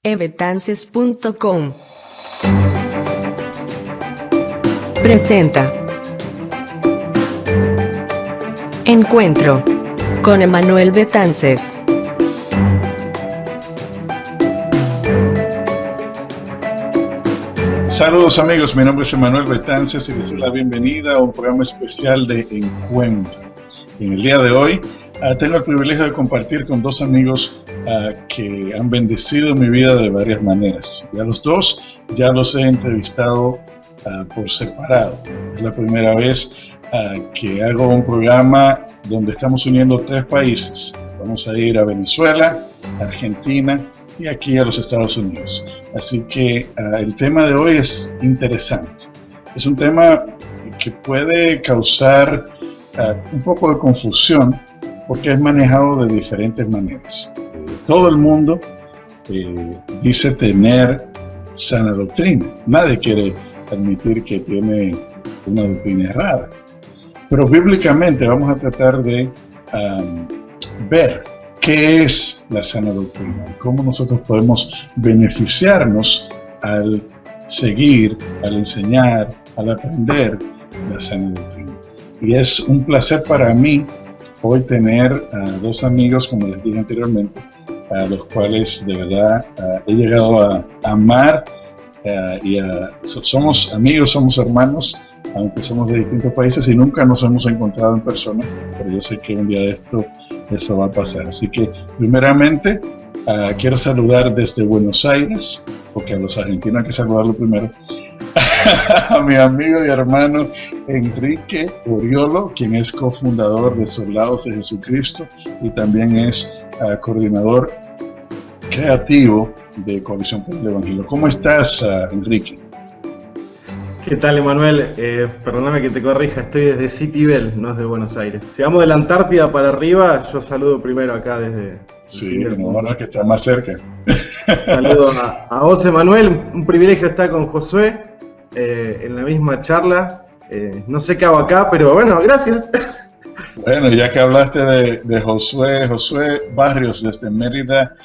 ebetances.com presenta Encuentro con Emanuel Betances. Saludos amigos, mi nombre es Emanuel Betances y les doy la bienvenida a un programa especial de Encuentro. En el día de hoy tengo el privilegio de compartir con dos amigos que han bendecido mi vida de varias maneras. Y a los dos ya los he entrevistado por separado. Es la primera vez que hago un programa donde estamos uniendo tres países. Vamos a ir a Venezuela, Argentina y aquí a los Estados Unidos. Así que el tema de hoy es interesante. Es un tema que puede causar un poco de confusión porque es manejado de diferentes maneras. Todo el mundo dice tener sana doctrina. Nadie quiere admitir que tiene una doctrina errada. Pero bíblicamente vamos a tratar de ver qué es la sana doctrina, cómo nosotros podemos beneficiarnos al seguir, al enseñar, al aprender la sana doctrina. Y es un placer para mí hoy tener a dos amigos, como les dije anteriormente, a los cuales de verdad he llegado a amar somos amigos, somos hermanos, aunque somos de distintos países y nunca nos hemos encontrado en persona, pero yo sé que un día de esto eso va a pasar. Así que primeramente quiero saludar desde Buenos Aires, porque a los argentinos hay que saludarlo primero, a mi amigo y hermano Enrique Oriolo, quien es cofundador de Soldados de Jesucristo y también es coordinador creativo de Coalición por el Evangelio. ¿Cómo estás, Enrique? ¿Qué tal, Emanuel? Perdóname que te corrija, estoy desde City Bell, no desde Buenos Aires. Si vamos de la Antártida para arriba, yo saludo primero acá desde... Sí, no, que está más cerca. Saludo a vos, Emanuel, un privilegio estar con Josué en la misma charla. No sé qué hago acá, pero bueno, gracias. Bueno, ya que hablaste de Josué Barrios desde Mérida,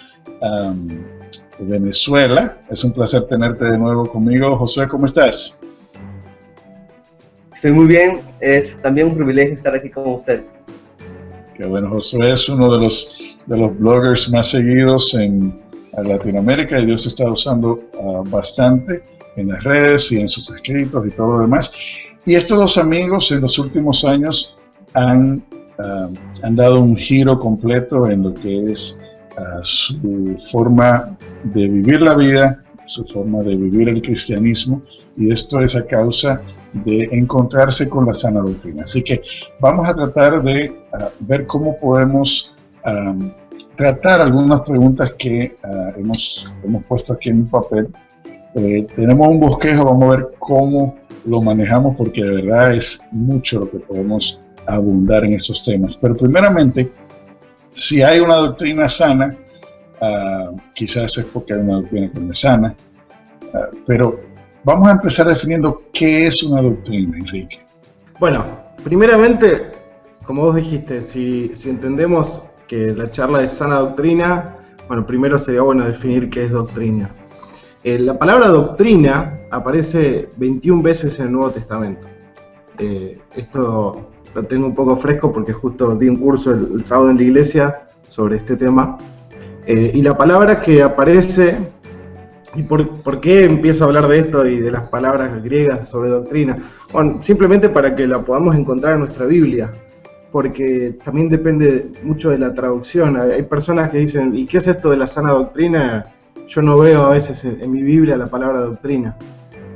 Venezuela, es un placer tenerte de nuevo conmigo. Josué, ¿cómo estás? Estoy muy bien, es también un privilegio estar aquí con usted. Qué bueno, Josué es uno de los bloggers más seguidos en Latinoamérica y Dios está usando bastante en las redes y en sus escritos y todo lo demás. Y estos dos amigos en los últimos años han dado un giro completo en lo que es su forma de vivir la vida, su forma de vivir el cristianismo, y esto es a causa de encontrarse con la sana doctrina. Así que vamos a tratar de ver cómo podemos tratar algunas preguntas que hemos puesto aquí en un papel. Tenemos un bosquejo, vamos a ver cómo lo manejamos porque de verdad es mucho lo que podemos abundar en esos temas. Pero primeramente, si hay una doctrina sana, quizás es porque hay una doctrina que no es sana, pero vamos a empezar definiendo qué es una doctrina, Enrique. Bueno, primeramente, como vos dijiste, si entendemos que la charla es sana doctrina, bueno, primero sería bueno definir qué es doctrina. La palabra doctrina aparece 21 veces en el Nuevo Testamento. Esto lo tengo un poco fresco porque justo di un curso el sábado en la iglesia sobre este tema. Y la palabra que aparece, ¿y por qué empiezo a hablar de esto y de las palabras griegas sobre doctrina? Bueno, simplemente para que la podamos encontrar en nuestra Biblia, porque también depende mucho de la traducción. Hay personas que dicen, ¿y qué es esto de la sana doctrina? Yo no veo a veces en mi Biblia la palabra doctrina.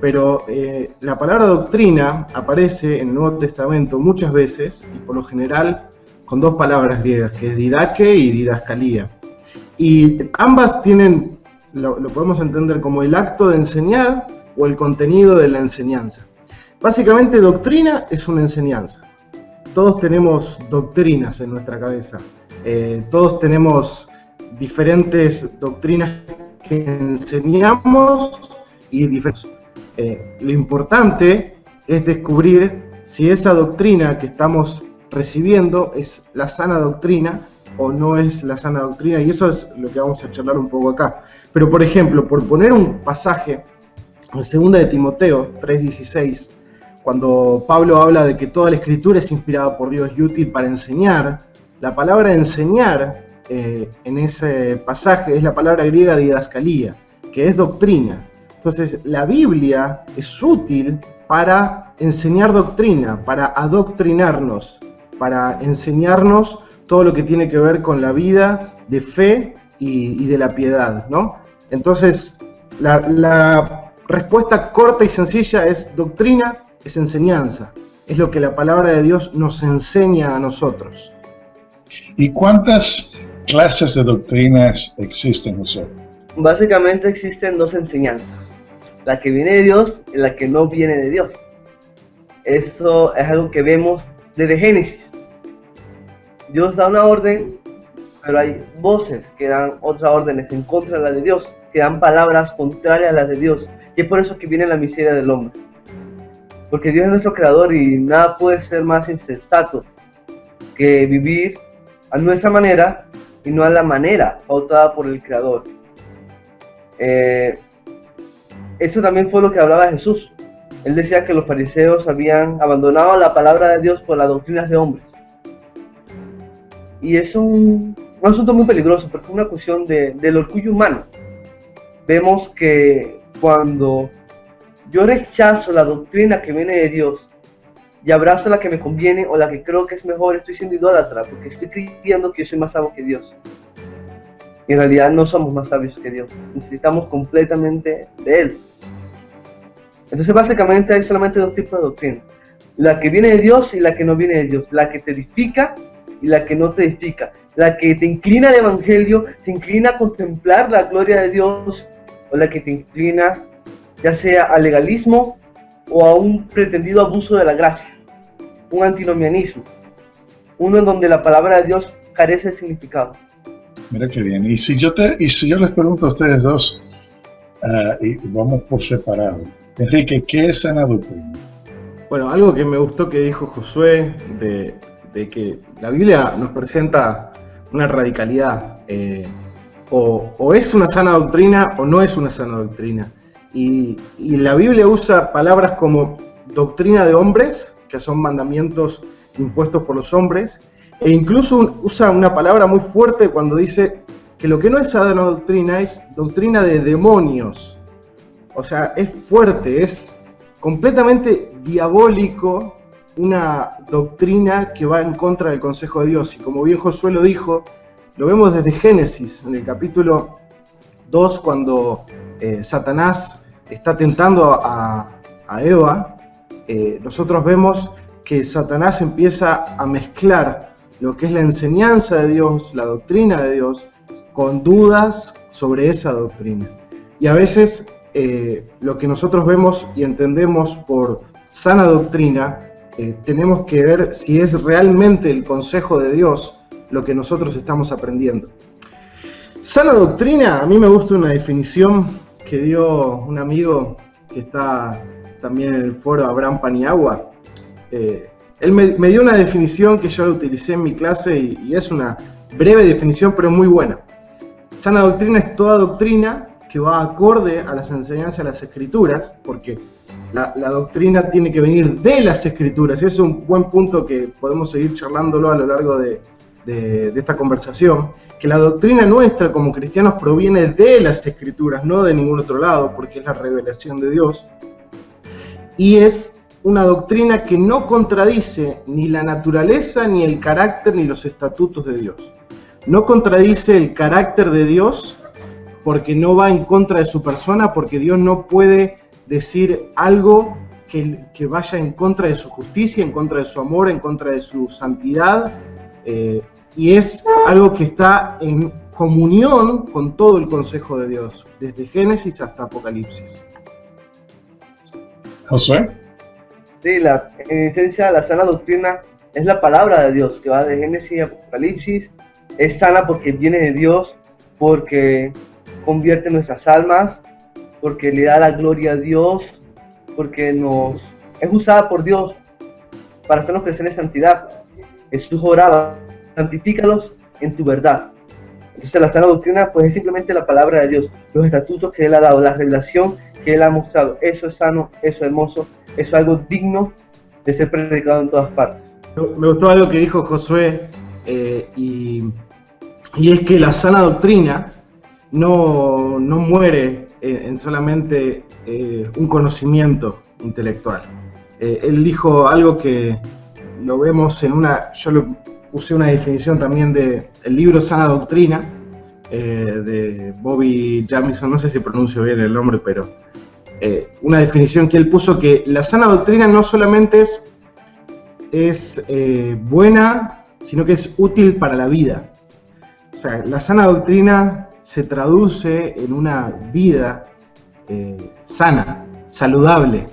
Pero la palabra doctrina aparece en el Nuevo Testamento muchas veces, y por lo general con dos palabras griegas, que es didaque y didascalía. Y ambas tienen, lo podemos entender como el acto de enseñar o el contenido de la enseñanza. Básicamente, doctrina es una enseñanza. Todos tenemos doctrinas en nuestra cabeza. Todos tenemos diferentes doctrinas que enseñamos y diferentes. Lo importante es descubrir si esa doctrina que estamos recibiendo es la sana doctrina o no es la sana doctrina, y eso es lo que vamos a charlar un poco acá. Pero por ejemplo, por poner un pasaje, en 2 de Timoteo 3:16, cuando Pablo habla de que toda la escritura es inspirada por Dios y útil para enseñar, la palabra enseñar en ese pasaje es la palabra griega didascalía, que es doctrina. Entonces la Biblia es útil para enseñar doctrina, para adoctrinarnos, para enseñarnos todo lo que tiene que ver con la vida de fe y de la piedad, ¿no? Entonces la respuesta corta y sencilla es doctrina, es enseñanza, es lo que la palabra de Dios nos enseña a nosotros. ¿Y cuántas clases de doctrinas existen, José? Básicamente existen 2 enseñanzas, la que viene de Dios y la que no viene de Dios. Esto es algo que vemos desde Génesis. Dios da una orden, pero hay voces que dan otras órdenes en contra de las de Dios, que dan palabras contrarias a las de Dios, y es por eso que viene la miseria del hombre. Porque Dios es nuestro creador y nada puede ser más insensato que vivir a nuestra manera y no a la manera pautada por el creador. Eso también fue lo que hablaba Jesús. Él decía que los fariseos habían abandonado la palabra de Dios por las doctrinas de hombres. Y es un asunto muy peligroso porque es una cuestión del orgullo humano. Vemos que cuando yo rechazo la doctrina que viene de Dios y abrazo la que me conviene o la que creo que es mejor, estoy siendo idólatra porque estoy creyendo que yo soy más sabio que Dios. Y en realidad no somos más sabios que Dios, necesitamos completamente de Él. Entonces básicamente hay solamente 2 tipos de doctrina: la que viene de Dios y la que no viene de Dios, la que te edifica y la que no te edifica, la que te inclina al Evangelio, te inclina a contemplar la gloria de Dios, o la que te inclina ya sea al legalismo o a un pretendido abuso de la gracia, un antinomianismo, uno en donde la palabra de Dios carece de significado. Mira qué bien. Y si yo les pregunto a ustedes dos, y vamos por separado, Enrique, ¿qué es sana doctrina? Bueno, algo que me gustó que dijo Josué, de que la Biblia nos presenta una radicalidad, o es una sana doctrina o no es una sana doctrina. Y la Biblia usa palabras como doctrina de hombres, que son mandamientos impuestos por los hombres, e incluso usa una palabra muy fuerte cuando dice que lo que no es sana doctrina es doctrina de demonios. O sea, es fuerte, es completamente diabólico, una doctrina que va en contra del consejo de Dios. Y como bien Josué lo dijo, lo vemos desde Génesis, en el capítulo 2, cuando Satanás está tentando a Eva. Nosotros vemos que Satanás empieza a mezclar lo que es la enseñanza de Dios, la doctrina de Dios, con dudas sobre esa doctrina. Y a veces lo que nosotros vemos y entendemos por sana doctrina, tenemos que ver si es realmente el consejo de Dios lo que nosotros estamos aprendiendo. Sana doctrina, a mí me gusta una definición que dio un amigo que está también en el foro, Abraham Paniagua. Él me dio una definición que yo la utilicé en mi clase y es una breve definición, pero muy buena. Sana doctrina es toda doctrina que va acorde a las enseñanzas de las Escrituras, porque la doctrina tiene que venir de las Escrituras, y ese es un buen punto que podemos seguir charlándolo a lo largo de esta conversación, que la doctrina nuestra como cristianos proviene de las Escrituras, no de ningún otro lado, porque es la revelación de Dios, y es una doctrina que no contradice ni la naturaleza, ni el carácter, ni los estatutos de Dios. No contradice el carácter de Dios porque no va en contra de su persona, porque Dios no puede decir algo que vaya en contra de su justicia, en contra de su amor, en contra de su santidad, y es algo que está en comunión con todo el consejo de Dios, desde Génesis hasta Apocalipsis. Josué. Sí, en esencia la sana doctrina es la palabra de Dios, que va de Génesis a Apocalipsis. Es sana porque viene de Dios, porque convierte nuestras almas, porque le da la gloria a Dios, porque es usada por Dios para hacernos crecer en santidad. Jesús oraba: santifícalos en tu verdad. Entonces la sana doctrina pues es simplemente la palabra de Dios, los estatutos que Él ha dado, la revelación que Él ha mostrado. Eso es sano, eso es hermoso, eso es algo digno de ser predicado en todas partes. Me gustó algo que dijo Josué, y es que la sana doctrina no muere en solamente un conocimiento intelectual. Él dijo algo que lo vemos yo usé una definición también del libro Sana Doctrina, de Bobby Jamieson, no sé si pronuncio bien el nombre, pero una definición que él puso, que la sana doctrina no solamente es buena, sino que es útil para la vida. O sea, la sana doctrina se traduce en una vida sana, saludable.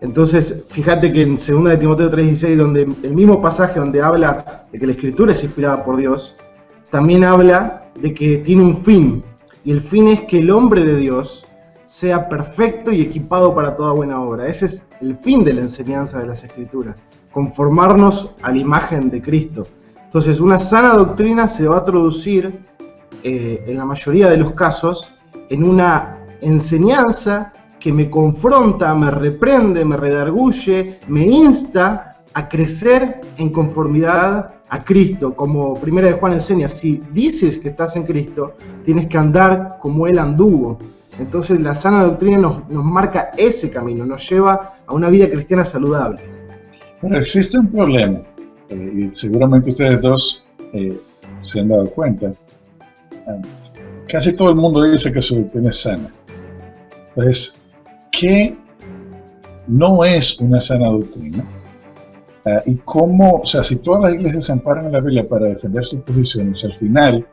Entonces, fíjate que en 2 de Timoteo 3:16, donde el mismo pasaje donde habla de que la Escritura es inspirada por Dios, también habla de que tiene un fin, y el fin es que el hombre de Dios sea perfecto y equipado para toda buena obra. Ese es el fin de la enseñanza de las Escrituras, conformarnos a la imagen de Cristo. Entonces, una sana doctrina se va a traducir, en la mayoría de los casos, en una enseñanza que me confronta, me reprende, me redarguye, me insta a crecer en conformidad a Cristo. Como 1 de Juan enseña, si dices que estás en Cristo, tienes que andar como Él anduvo. Entonces la sana doctrina nos marca ese camino, nos lleva a una vida cristiana saludable. Bueno, existe un problema, y seguramente ustedes dos se han dado cuenta. Casi todo el mundo dice que su doctrina es sana. Entonces, ¿qué no es una sana doctrina? Y cómo, o sea, si todas las iglesias se amparan en la Biblia para defender sus posiciones, al final,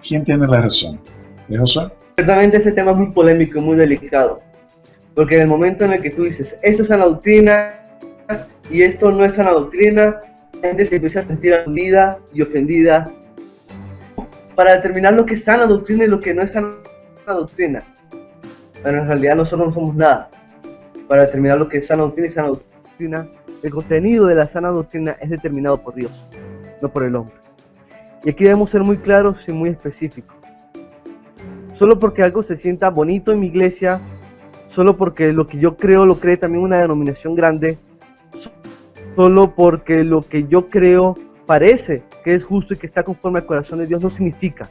¿quién tiene la razón? ¿Es Josué? Ciertamente ese tema es muy polémico y muy delicado, porque en el momento en el que tú dices, esto es sana doctrina y esto no es sana doctrina, la gente se empieza a sentir aludida y ofendida. Para determinar lo que es sana doctrina y lo que no es sana doctrina, pero en realidad nosotros no somos nada. Para determinar lo que es sana doctrina y sana doctrina, el contenido de la sana doctrina es determinado por Dios, no por el hombre. Y aquí debemos ser muy claros y muy específicos. Solo porque algo se sienta bonito en mi iglesia, solo porque lo que yo creo lo cree también una denominación grande, solo porque lo que yo creo parece que es justo y que está conforme al corazón de Dios, no significa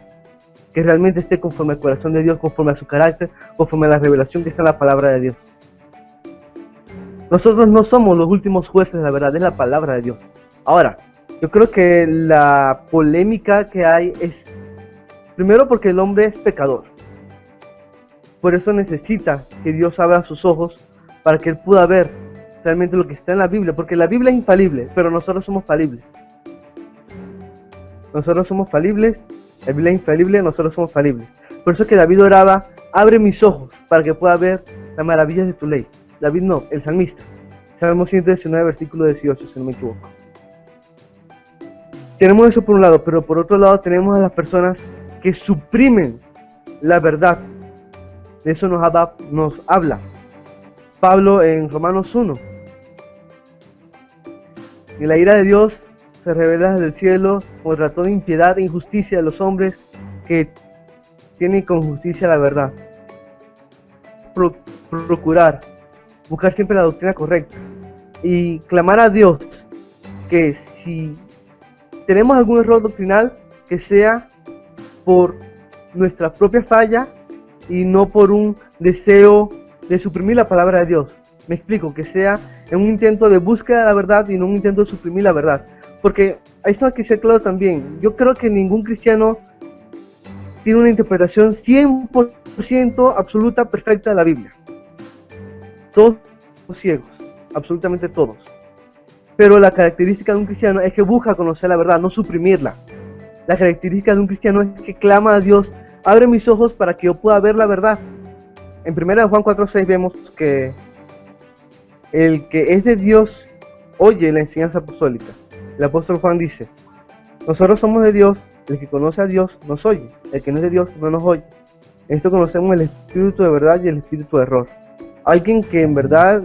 que realmente esté conforme al corazón de Dios, conforme a su carácter, conforme a la revelación que está en la palabra de Dios. Nosotros no somos los últimos jueces de la verdad, es la palabra de Dios. Ahora, yo creo que la polémica que hay es, primero, porque el hombre es pecador. Por eso necesita que Dios abra sus ojos para que él pueda ver realmente lo que está en la Biblia, porque la Biblia es infalible, pero nosotros somos falibles. Nosotros somos falibles, la Biblia es infalible, nosotros somos falibles. Por eso que David oraba, abre mis ojos para que pueda ver las maravillas de tu ley. David no, el salmista. Salmo 119, versículo 18, si no me equivoco. Tenemos eso por un lado, pero por otro lado tenemos a las personas que suprimen la verdad. De eso nos habla Pablo en Romanos 1. Y la ira de Dios se revela desde el cielo contra toda impiedad e injusticia de los hombres que tienen con justicia la verdad. Buscar siempre la doctrina correcta y clamar a Dios que si tenemos algún error doctrinal, que sea por nuestra propia falla y no por un deseo de suprimir la palabra de Dios. Me explico, que sea en un intento de búsqueda de la verdad y no un intento de suprimir la verdad. Porque esto hay que ser claro también. Yo creo que ningún cristiano tiene una interpretación 100% absoluta, perfecta de la Biblia. Todos somos ciegos, absolutamente todos. Pero la característica de un cristiano es que busca conocer la verdad, no suprimirla. La característica de un cristiano es que clama a Dios, abre mis ojos para que yo pueda ver la verdad. En 1 Juan 4:6 vemos que el que es de Dios oye la enseñanza apostólica. El apóstol Juan dice, nosotros somos de Dios, el que conoce a Dios nos oye, el que no es de Dios no nos oye. En esto conocemos el espíritu de verdad y el espíritu de error. Alguien que en verdad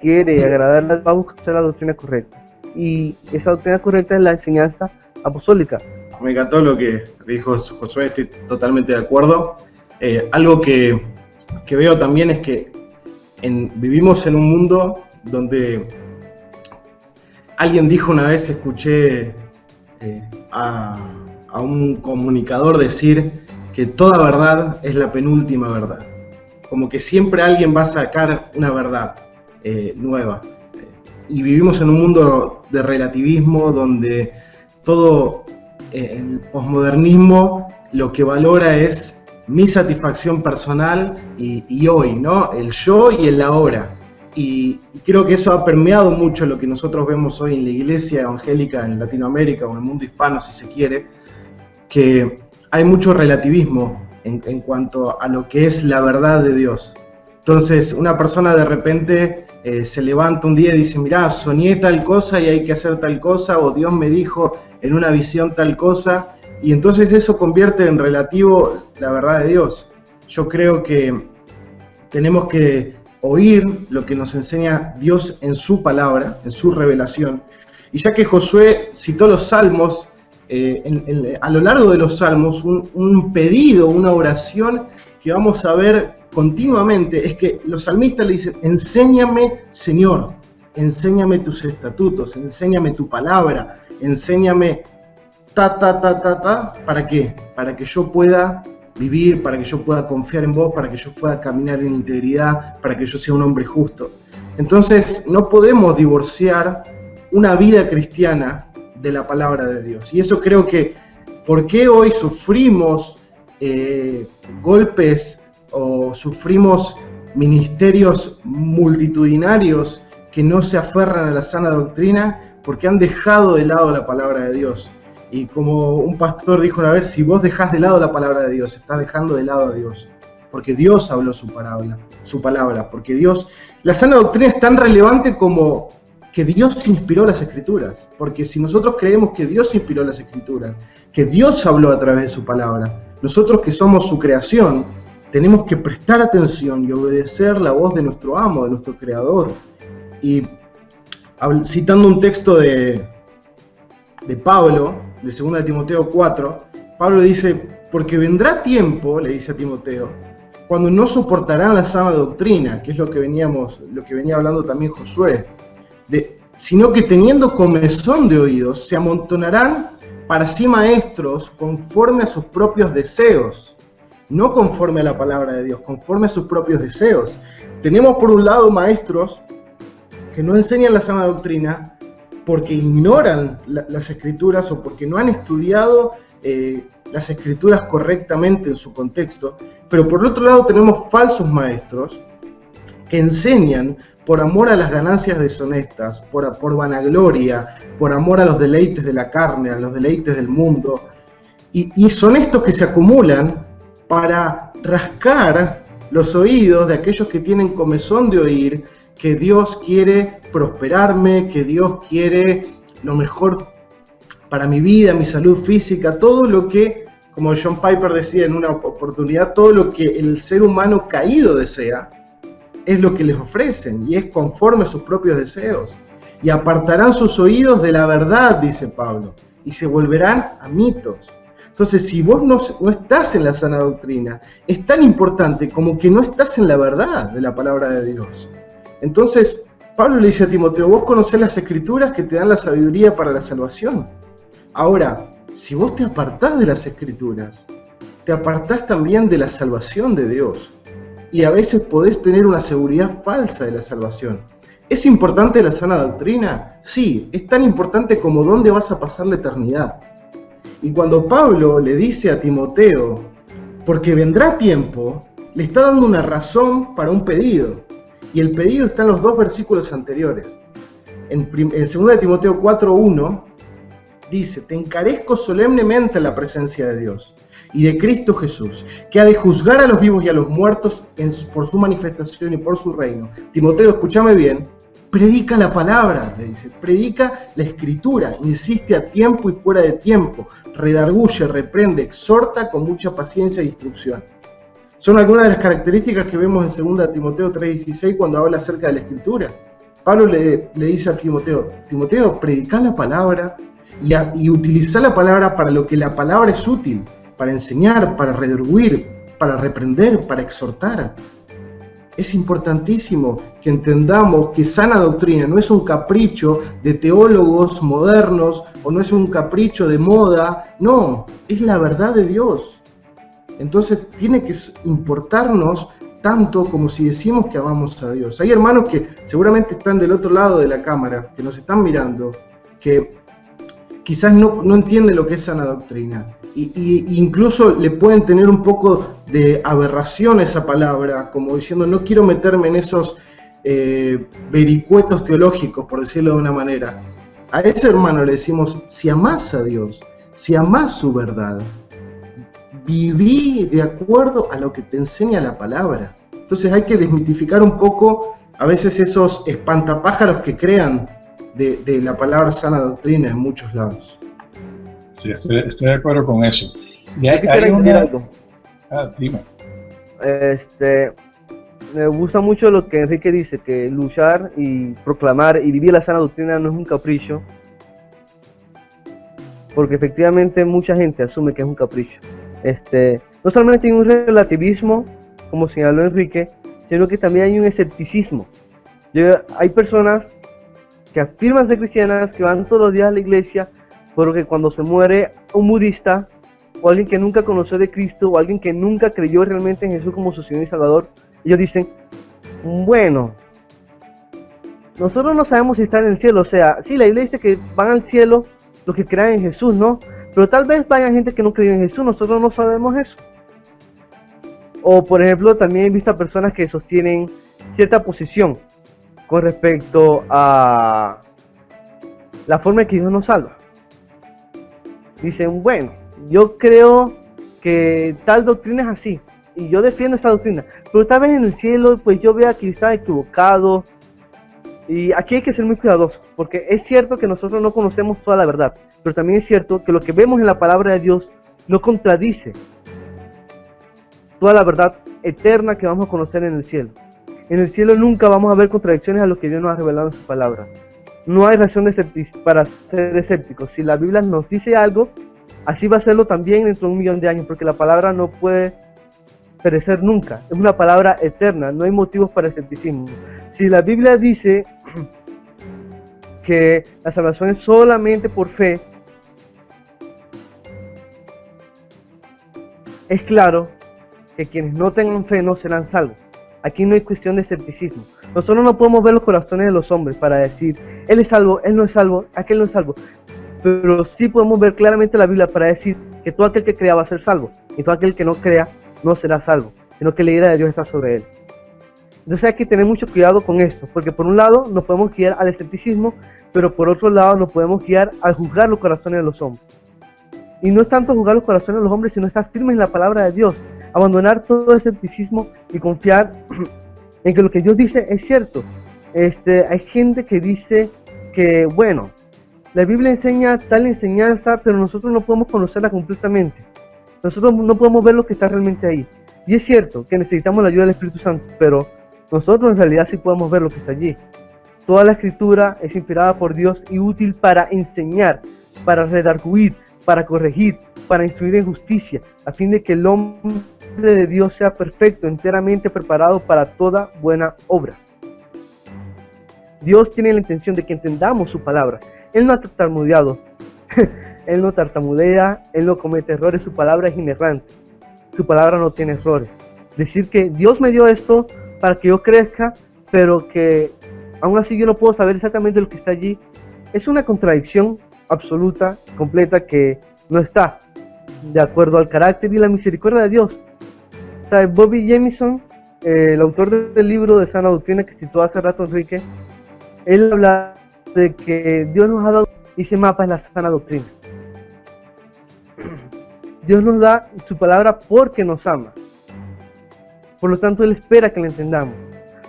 quiere agradarle va a buscar la doctrina correcta. Y esa doctrina correcta es la enseñanza apostólica. me encantó lo que dijo Josué, estoy totalmente de acuerdo. Algo que veo también es que vivimos en un mundo donde alguien dijo una vez, escuché a un comunicador decir que toda verdad es la penúltima verdad. Como que siempre alguien va a sacar una verdad nueva. Y vivimos en un mundo de relativismo donde todo el posmodernismo lo que valora es mi satisfacción personal y hoy, ¿no? El yo y el ahora. Y creo que eso ha permeado mucho lo que nosotros vemos hoy en la iglesia evangélica en Latinoamérica o en el mundo hispano, si se quiere, que hay mucho relativismo en cuanto a lo que es la verdad de Dios. Entonces, una persona de repente se levanta un día y dice, mirá, soñé tal cosa y hay que hacer tal cosa, o Dios me dijo en una visión tal cosa, y entonces eso convierte en relativo la verdad de Dios. Yo creo que tenemos que oír lo que nos enseña Dios en su palabra, en su revelación. Y ya que Josué citó los salmos, a lo largo de los salmos, un pedido, una oración que vamos a ver continuamente, es que los salmistas le dicen, enséñame, Señor, enséñame tus estatutos, enséñame tu palabra, enséñame ¿para qué? Para que yo pueda vivir, para que yo pueda confiar en vos, para que yo pueda caminar en integridad, para que yo sea un hombre justo. Entonces, no podemos divorciar una vida cristiana de la palabra de Dios. Y eso creo que, ¿por qué hoy sufrimos golpes o sufrimos ministerios multitudinarios que no se aferran a la sana doctrina? Porque han dejado de lado la palabra de Dios. Y como un pastor dijo una vez, si vos dejás de lado la palabra de Dios, estás dejando de lado a Dios. Porque Dios habló su palabra, porque Dios... La sana doctrina es tan relevante como que Dios inspiró las Escrituras. Porque si nosotros creemos que Dios inspiró las Escrituras, que Dios habló a través de su palabra, nosotros que somos su creación, tenemos que prestar atención y obedecer la voz de nuestro amo, de nuestro creador. Y citando un texto de Pablo, de 2 Timoteo 4, Pablo dice, porque vendrá tiempo, le dice a Timoteo, cuando no soportarán la sana doctrina, que es lo que venía hablando también Josué, sino que teniendo comezón de oídos, se amontonarán para sí maestros conforme a sus propios deseos, no conforme a la palabra de Dios, conforme a sus propios deseos. Tenemos por un lado maestros que no enseñan la sana doctrina, porque ignoran las Escrituras o porque no han estudiado las Escrituras correctamente en su contexto, pero por otro lado tenemos falsos maestros que enseñan por amor a las ganancias deshonestas, por vanagloria, por amor a los deleites de la carne, a los deleites del mundo, y son estos que se acumulan para rascar los oídos de aquellos que tienen comezón de oír, que Dios quiere prosperarme, que Dios quiere lo mejor para mi vida, mi salud física, todo lo que, como John Piper decía en una oportunidad, todo lo que el ser humano caído desea, es lo que les ofrecen, y es conforme a sus propios deseos. Y apartarán sus oídos de la verdad, dice Pablo, y se volverán a mitos. Entonces, si vos no estás en la sana doctrina, es tan importante como que no estás en la verdad de la palabra de Dios. Entonces, Pablo le dice a Timoteo, vos conocés las Escrituras que te dan la sabiduría para la salvación. Ahora, si vos te apartás de las Escrituras, te apartás también de la salvación de Dios. Y a veces podés tener una seguridad falsa de la salvación. ¿Es importante la sana doctrina? Sí, es tan importante como dónde vas a pasar la eternidad. Y cuando Pablo le dice a Timoteo, porque vendrá tiempo, le está dando una razón para un pedido. Y el pedido está en los dos versículos anteriores. En 2 Timoteo 4:1 dice, te encarezco solemnemente en la presencia de Dios y de Cristo Jesús, que ha de juzgar a los vivos y a los muertos por su manifestación y por su reino. Timoteo, escúchame bien, predica la palabra, le dice, predica la Escritura, insiste a tiempo y fuera de tiempo, redarguye, reprende, exhorta con mucha paciencia e instrucción. Son algunas de las características que vemos en 2 Timoteo 3:16 cuando habla acerca de la Escritura. Pablo le dice a Timoteo, predica la palabra, y utilizar la palabra para lo que la palabra es útil, para enseñar, para redarguir, para reprender, para exhortar. Es importantísimo que entendamos que sana doctrina no es un capricho de teólogos modernos o no es un capricho de moda, no, es la verdad de Dios. Entonces tiene que importarnos tanto como si decimos que amamos a Dios. Hay hermanos que seguramente están del otro lado de la cámara, que nos están mirando, que quizás no entienden lo que es sana doctrina. Y incluso le pueden tener un poco de aberración a esa palabra, como diciendo, no quiero meterme en esos vericuetos teológicos, por decirlo de una manera. A ese hermano le decimos, si amás a Dios, si amás su verdad, viví de acuerdo a lo que te enseña la palabra. Entonces hay que desmitificar un poco a veces esos espantapájaros que crean de la palabra sana doctrina en muchos lados. Sí, estoy de acuerdo con eso. Y hay algo. Dime. Me gusta mucho lo que Enrique dice, que luchar y proclamar y vivir la sana doctrina no es un capricho, porque efectivamente mucha gente asume que es un capricho. No solamente hay un relativismo, como señaló Enrique, sino que también hay un escepticismo. Hay personas que afirman ser cristianas, que van todos los días a la iglesia, pero que cuando se muere un budista, o alguien que nunca conoció de Cristo, o alguien que nunca creyó realmente en Jesús como su Señor y Salvador, ellos dicen, bueno, nosotros no sabemos si están en el cielo. O sea, sí, la Biblia dice que van al cielo los que crean en Jesús, ¿no? Pero tal vez vayan gente que no cree en Jesús, nosotros no sabemos eso. O por ejemplo, también he visto a personas que sostienen cierta posición con respecto a la forma en que Dios nos salva. Dicen, bueno, yo creo que tal doctrina es así, y yo defiendo esa doctrina, pero tal vez en el cielo, pues yo vea que está equivocado. Y aquí hay que ser muy cuidadosos, porque es cierto que nosotros no conocemos toda la verdad, pero también es cierto que lo que vemos en la palabra de Dios no contradice toda la verdad eterna que vamos a conocer en el cielo. En el cielo nunca vamos a ver contradicciones a lo que Dios nos ha revelado en su palabra. No hay razón para ser escépticos. Si la Biblia nos dice algo, así va a serlo también dentro de 1.000.000 de años, porque la palabra no puede perecer nunca. Es una palabra eterna, no hay motivos para escepticismo. Si la Biblia dice que la salvación es solamente por fe, es claro que quienes no tengan fe no serán salvos. Aquí no hay cuestión de escepticismo. Nosotros no podemos ver los corazones de los hombres para decir, él es salvo, él no es salvo, aquel no es salvo. Pero sí podemos ver claramente la Biblia para decir que todo aquel que crea va a ser salvo, y todo aquel que no crea no será salvo, sino que la ira de Dios está sobre él. Entonces hay que tener mucho cuidado con esto, porque por un lado nos podemos guiar al escepticismo, pero por otro lado nos podemos guiar al juzgar los corazones de los hombres. Y no es tanto juzgar los corazones de los hombres, sino estar firmes en la palabra de Dios, abandonar todo el escepticismo y confiar en que lo que Dios dice es cierto. Hay gente que dice que, bueno, la Biblia enseña tal enseñanza, pero nosotros no podemos conocerla completamente. Nosotros no podemos ver lo que está realmente ahí. Y es cierto que necesitamos la ayuda del Espíritu Santo, pero nosotros en realidad sí podemos ver lo que está allí. Toda la Escritura es inspirada por Dios y útil para enseñar, para redarguir, para corregir, para instruir en justicia, a fin de que el hombre de Dios sea perfecto, enteramente preparado para toda buena obra. Dios tiene la intención de que entendamos su palabra. Él no ha tartamudeado, Él no tartamudea, Él no comete errores, su palabra es inerrante, su palabra no tiene errores. Decir que Dios me dio esto para que yo crezca, pero que aún así yo no puedo saber exactamente lo que está allí, es una contradicción absoluta, completa, que no está de acuerdo al carácter y la misericordia de Dios. O sea, Bobby Jamieson, el autor del libro de Sana Doctrina que citó hace rato Enrique, él habla de que Dios nos ha dado, y ese mapa es la sana doctrina. Dios nos da su palabra porque nos ama. Por lo tanto, Él espera que la entendamos.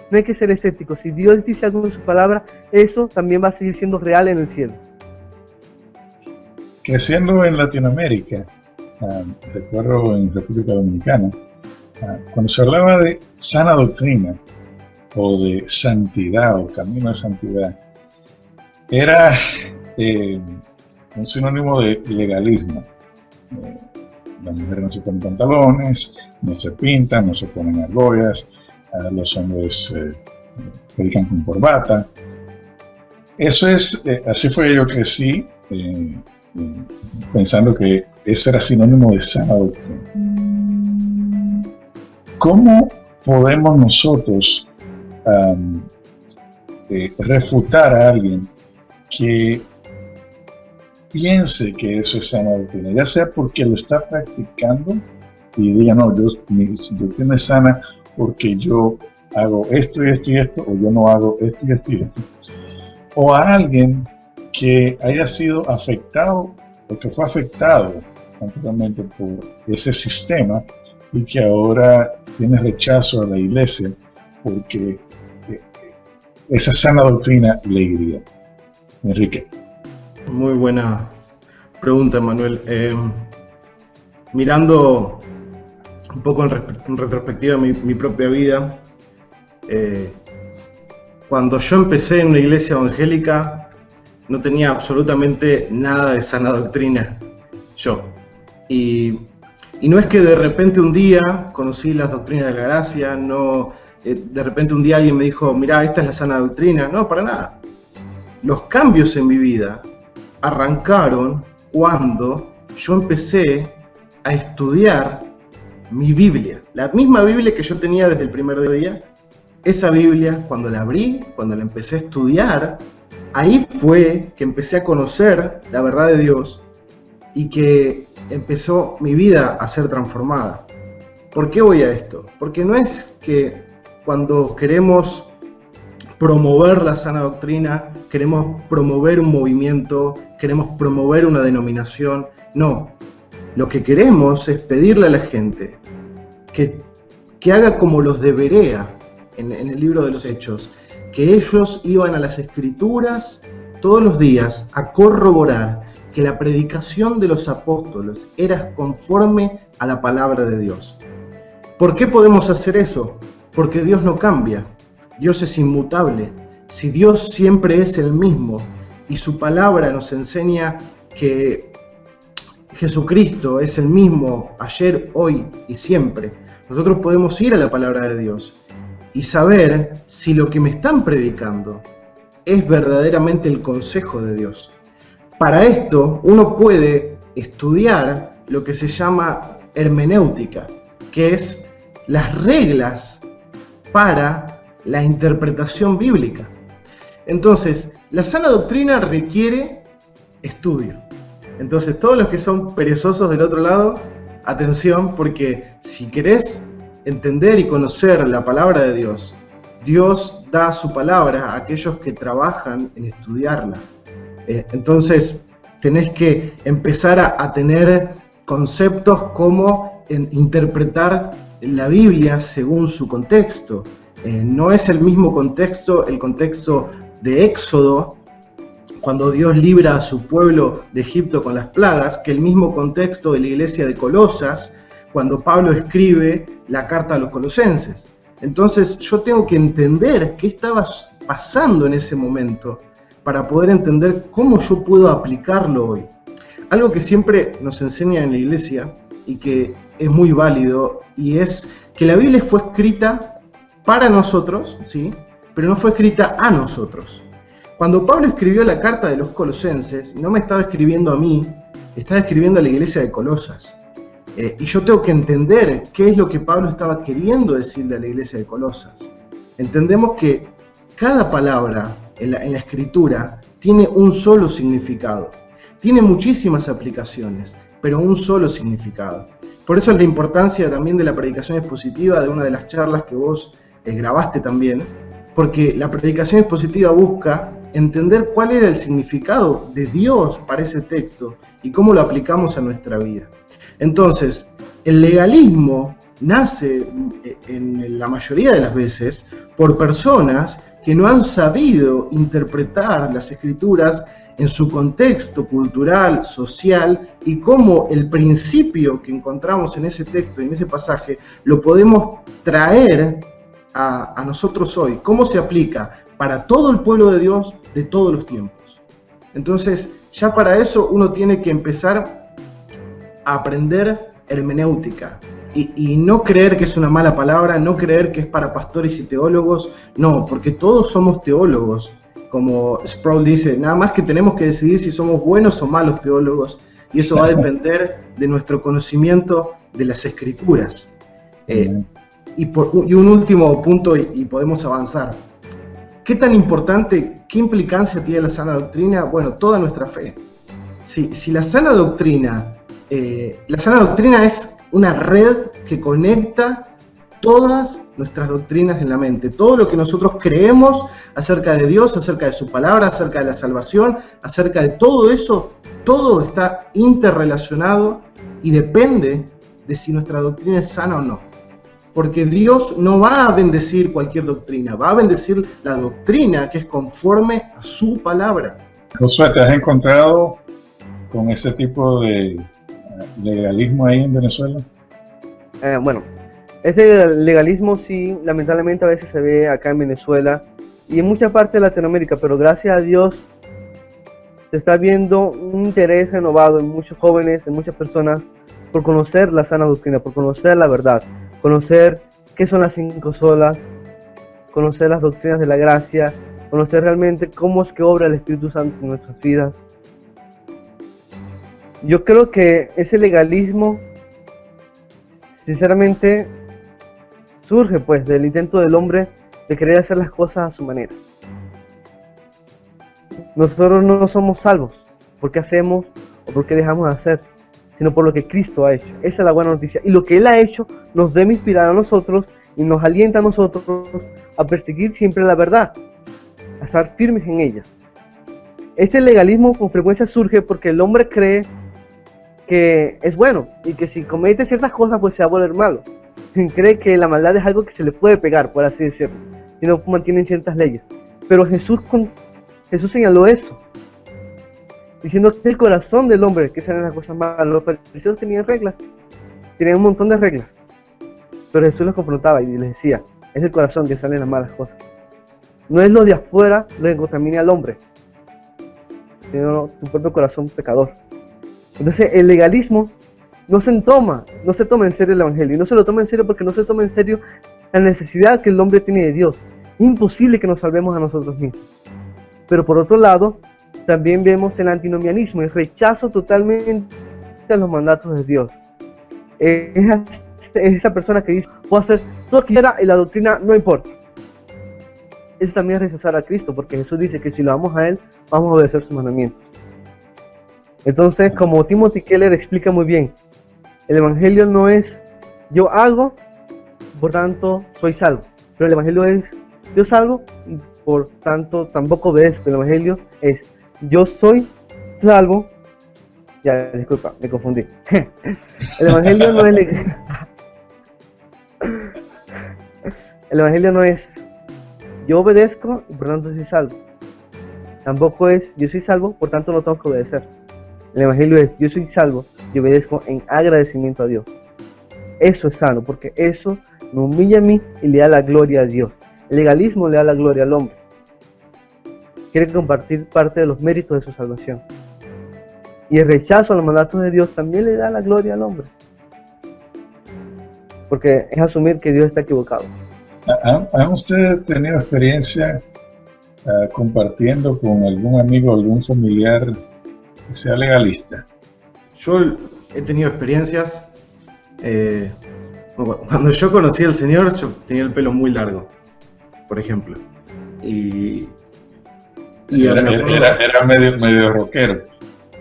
No hay que ser escépticos. Si Dios dice algo en su palabra, eso también va a seguir siendo real en el cielo. Creciendo en Latinoamérica, recuerdo en República Dominicana, cuando se hablaba de sana doctrina, o de santidad, o camino de santidad, era un sinónimo de legalismo. Las mujeres no se ponen pantalones, no se pintan, no se ponen argollas, los hombres predican con corbata. Eso es, así fue que yo crecí, pensando que eso era sinónimo de sana doctrina. ¿Cómo podemos nosotros refutar a alguien que piense que eso es sana doctrina, ya sea porque lo está practicando y diga, no, mi doctrina es sana porque yo hago esto y esto y esto, o yo no hago esto y esto y esto, o a alguien que haya sido afectado o que fue afectado completamente por ese sistema y que ahora tiene rechazo a la iglesia porque esa sana doctrina le iría? Enrique. Muy buena pregunta, Manuel. Mirando un poco en retrospectiva mi propia vida, cuando yo empecé en una iglesia evangélica no tenía absolutamente nada de sana doctrina yo. Y no es que de repente un día conocí las doctrinas de la gracia, no, de repente un día alguien me dijo, mirá, esta es la sana doctrina. No, para nada. Los cambios en mi vida arrancaron cuando yo empecé a estudiar mi Biblia, la misma Biblia que yo tenía desde el primer día. Esa Biblia, cuando la abrí, cuando la empecé a estudiar, ahí fue que empecé a conocer la verdad de Dios y que empezó mi vida a ser transformada. ¿Por qué voy a esto? Porque no es que cuando queremos promover la sana doctrina, queremos promover un movimiento, queremos promover una denominación. No, lo que queremos es pedirle a la gente que haga como los de Berea en el libro de los Hechos, que ellos iban a las Escrituras todos los días a corroborar que la predicación de los apóstoles era conforme a la palabra de Dios. ¿Por qué podemos hacer eso? Porque Dios no cambia. Dios es inmutable. Si Dios siempre es el mismo y su palabra nos enseña que Jesucristo es el mismo ayer, hoy y siempre, nosotros podemos ir a la palabra de Dios y saber si lo que me están predicando es verdaderamente el consejo de Dios. Para esto uno puede estudiar lo que se llama hermenéutica, que es las reglas para la interpretación bíblica. Entonces, la sana doctrina requiere estudio. Entonces, todos los que son perezosos del otro lado, atención, porque si querés entender y conocer la palabra de Dios, Dios da su palabra a aquellos que trabajan en estudiarla. Entonces, tenés que empezar a tener conceptos como interpretar la Biblia según su contexto. No es el mismo contexto, el contexto de Éxodo, cuando Dios libra a su pueblo de Egipto con las plagas, que el mismo contexto de la iglesia de Colosas, cuando Pablo escribe la carta a los colosenses. Entonces yo tengo que entender qué estaba pasando en ese momento para poder entender cómo yo puedo aplicarlo hoy. Algo que siempre nos enseña en la iglesia y que es muy válido, y es que la Biblia fue escrita para nosotros, ¿sí? Pero no fue escrita a nosotros. Cuando Pablo escribió la carta de los colosenses, no me estaba escribiendo a mí, estaba escribiendo a la iglesia de Colosas. Y yo tengo que entender qué es lo que Pablo estaba queriendo decirle a la iglesia de Colosas. Entendemos que cada palabra en la escritura tiene un solo significado. Tiene muchísimas aplicaciones, pero un solo significado. Por eso es la importancia también de la predicación expositiva, de una de las charlas que vos grabaste también, porque la predicación expositiva busca entender cuál era el significado de Dios para ese texto y cómo lo aplicamos a nuestra vida. Entonces, el legalismo nace en la mayoría de las veces por personas que no han sabido interpretar las escrituras en su contexto cultural, social, y cómo el principio que encontramos en ese texto y en ese pasaje lo podemos traer a nosotros hoy, cómo se aplica para todo el pueblo de Dios de todos los tiempos. Entonces, ya para eso uno tiene que empezar a aprender hermenéutica. Y no creer que es una mala palabra, no creer que es para pastores y teólogos, no, porque todos somos teólogos. Como Sproul dice, nada más que tenemos que decidir si somos buenos o malos teólogos, y eso va a depender de nuestro conocimiento de las Escrituras. Y un último punto, y podemos avanzar. ¿Qué tan importante, qué implicancia tiene la sana doctrina? Bueno, toda nuestra fe. Si la sana doctrina es una red que conecta todas nuestras doctrinas en la mente, todo lo que nosotros creemos acerca de Dios, acerca de su palabra, acerca de la salvación, acerca de todo eso, todo está interrelacionado y depende de si nuestra doctrina es sana o no. Porque Dios no va a bendecir cualquier doctrina, va a bendecir la doctrina que es conforme a su palabra. Josué, ¿te has encontrado con ese tipo de legalismo ahí en Venezuela? Bueno, ese legalismo sí, lamentablemente a veces se ve acá en Venezuela y en mucha parte de Latinoamérica, pero gracias a Dios se está viendo un interés renovado en muchos jóvenes, en muchas personas, por conocer la sana doctrina, por conocer la verdad, conocer qué son las 5 solas, conocer las doctrinas de la gracia, conocer realmente cómo es que obra el Espíritu Santo en nuestras vidas. Yo creo que ese legalismo, sinceramente, surge pues del intento del hombre de querer hacer las cosas a su manera. Nosotros no somos salvos porque hacemos o porque dejamos de hacer, sino por lo que Cristo ha hecho. Esa es la buena noticia. Y lo que Él ha hecho nos debe inspirar a nosotros y nos alienta a nosotros a perseguir siempre la verdad, a estar firmes en ella. Este legalismo con frecuencia surge porque el hombre cree que es bueno y que si comete ciertas cosas pues se va a volver malo. Cree que la maldad es algo que se le puede pegar, por así decirlo, si no mantienen ciertas leyes. Pero Jesús señaló eso, diciendo que el corazón del hombre que salen las cosas malas. Los fariseos tenían reglas, tenían un montón de reglas, pero Jesús los confrontaba y les decía, es el corazón que salen las malas cosas. No es lo de afuera lo que contamina al hombre, sino su propio corazón pecador. Entonces el legalismo no se toma en serio el evangelio, y no se lo toma en serio porque no se toma en serio la necesidad que el hombre tiene de Dios. Es imposible que nos salvemos a nosotros mismos. Pero por otro lado, también vemos el antinomianismo, el rechazo totalmente a los mandatos de Dios. Es esa persona que dice, puedo hacer todo lo que quiera y la doctrina no importa. Eso también es rechazar a Cristo, porque Jesús dice que si lo amamos a Él, vamos a obedecer sus mandamientos. Entonces, como Timothy Keller explica muy bien, el evangelio no es yo hago, por tanto soy salvo. Pero el evangelio es yo salvo y por tanto tampoco obedezco. El evangelio es yo soy salvo. Ya, disculpa, me confundí. El evangelio no es el evangelio no es yo obedezco y por tanto soy salvo. Tampoco es yo soy salvo, por tanto no tengo que obedecer. El evangelio es yo soy salvo y obedezco en agradecimiento a Dios. Eso es sano, porque eso me humilla a mí y le da la gloria a Dios. El legalismo le da la gloria al hombre. Quiere compartir parte de los méritos de su salvación. Y el rechazo a los mandatos de Dios también le da la gloria al hombre. Porque es asumir que Dios está equivocado. ¿Han ustedes tenido experiencia compartiendo con algún amigo o algún familiar que sea legalista? Yo he tenido experiencias. Cuando yo conocí al Señor, yo tenía el pelo muy largo, por ejemplo. Y era medio rockero.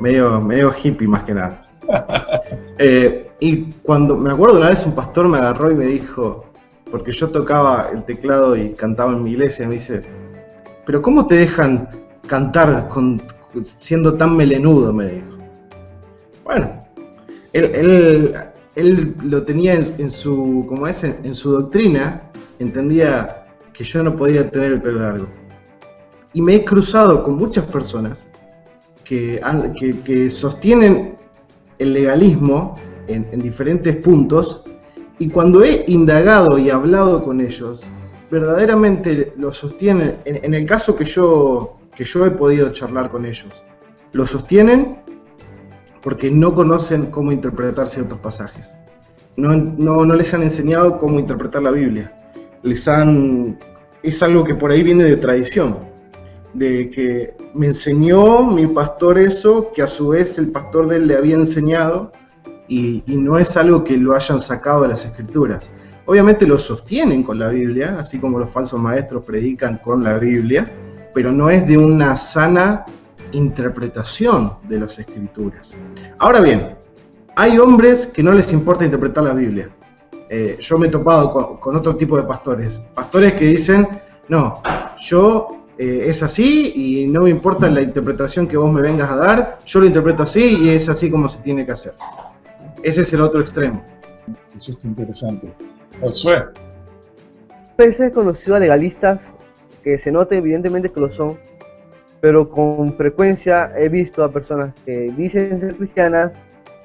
Medio hippie más que nada. Y cuando me acuerdo una vez un pastor me agarró y me dijo, porque yo tocaba el teclado y cantaba en mi iglesia, me dice, pero ¿cómo te dejan cantar siendo tan melenudo? Me dijo. Bueno, él lo tenía en su, ¿cómo es? En su doctrina, entendía que yo no podía tener el pelo largo. Y me he cruzado con muchas personas que sostienen el legalismo en diferentes puntos, y cuando he indagado y hablado con ellos, verdaderamente lo sostienen. En el caso que yo he podido charlar con ellos, lo sostienen porque no conocen cómo interpretar ciertos pasajes. No les han enseñado cómo interpretar la Biblia. Es algo que por ahí viene de tradición, de que me enseñó mi pastor eso, que a su vez el pastor de él le había enseñado, y no es algo que lo hayan sacado de las Escrituras. Obviamente lo sostienen con la Biblia, así como los falsos maestros predican con la Biblia, pero no es de una sana interpretación de las Escrituras. Ahora bien, hay hombres que no les importa interpretar la Biblia. Yo me he topado con otro tipo de pastores que dicen, no, yo es así y no me importa la interpretación que vos me vengas a dar, yo lo interpreto así y es así como se tiene que hacer. Ese es el otro extremo. Eso está interesante. Josué. He conocido a legalistas que se nota evidentemente que lo son, pero con frecuencia he visto a personas que dicen ser cristianas,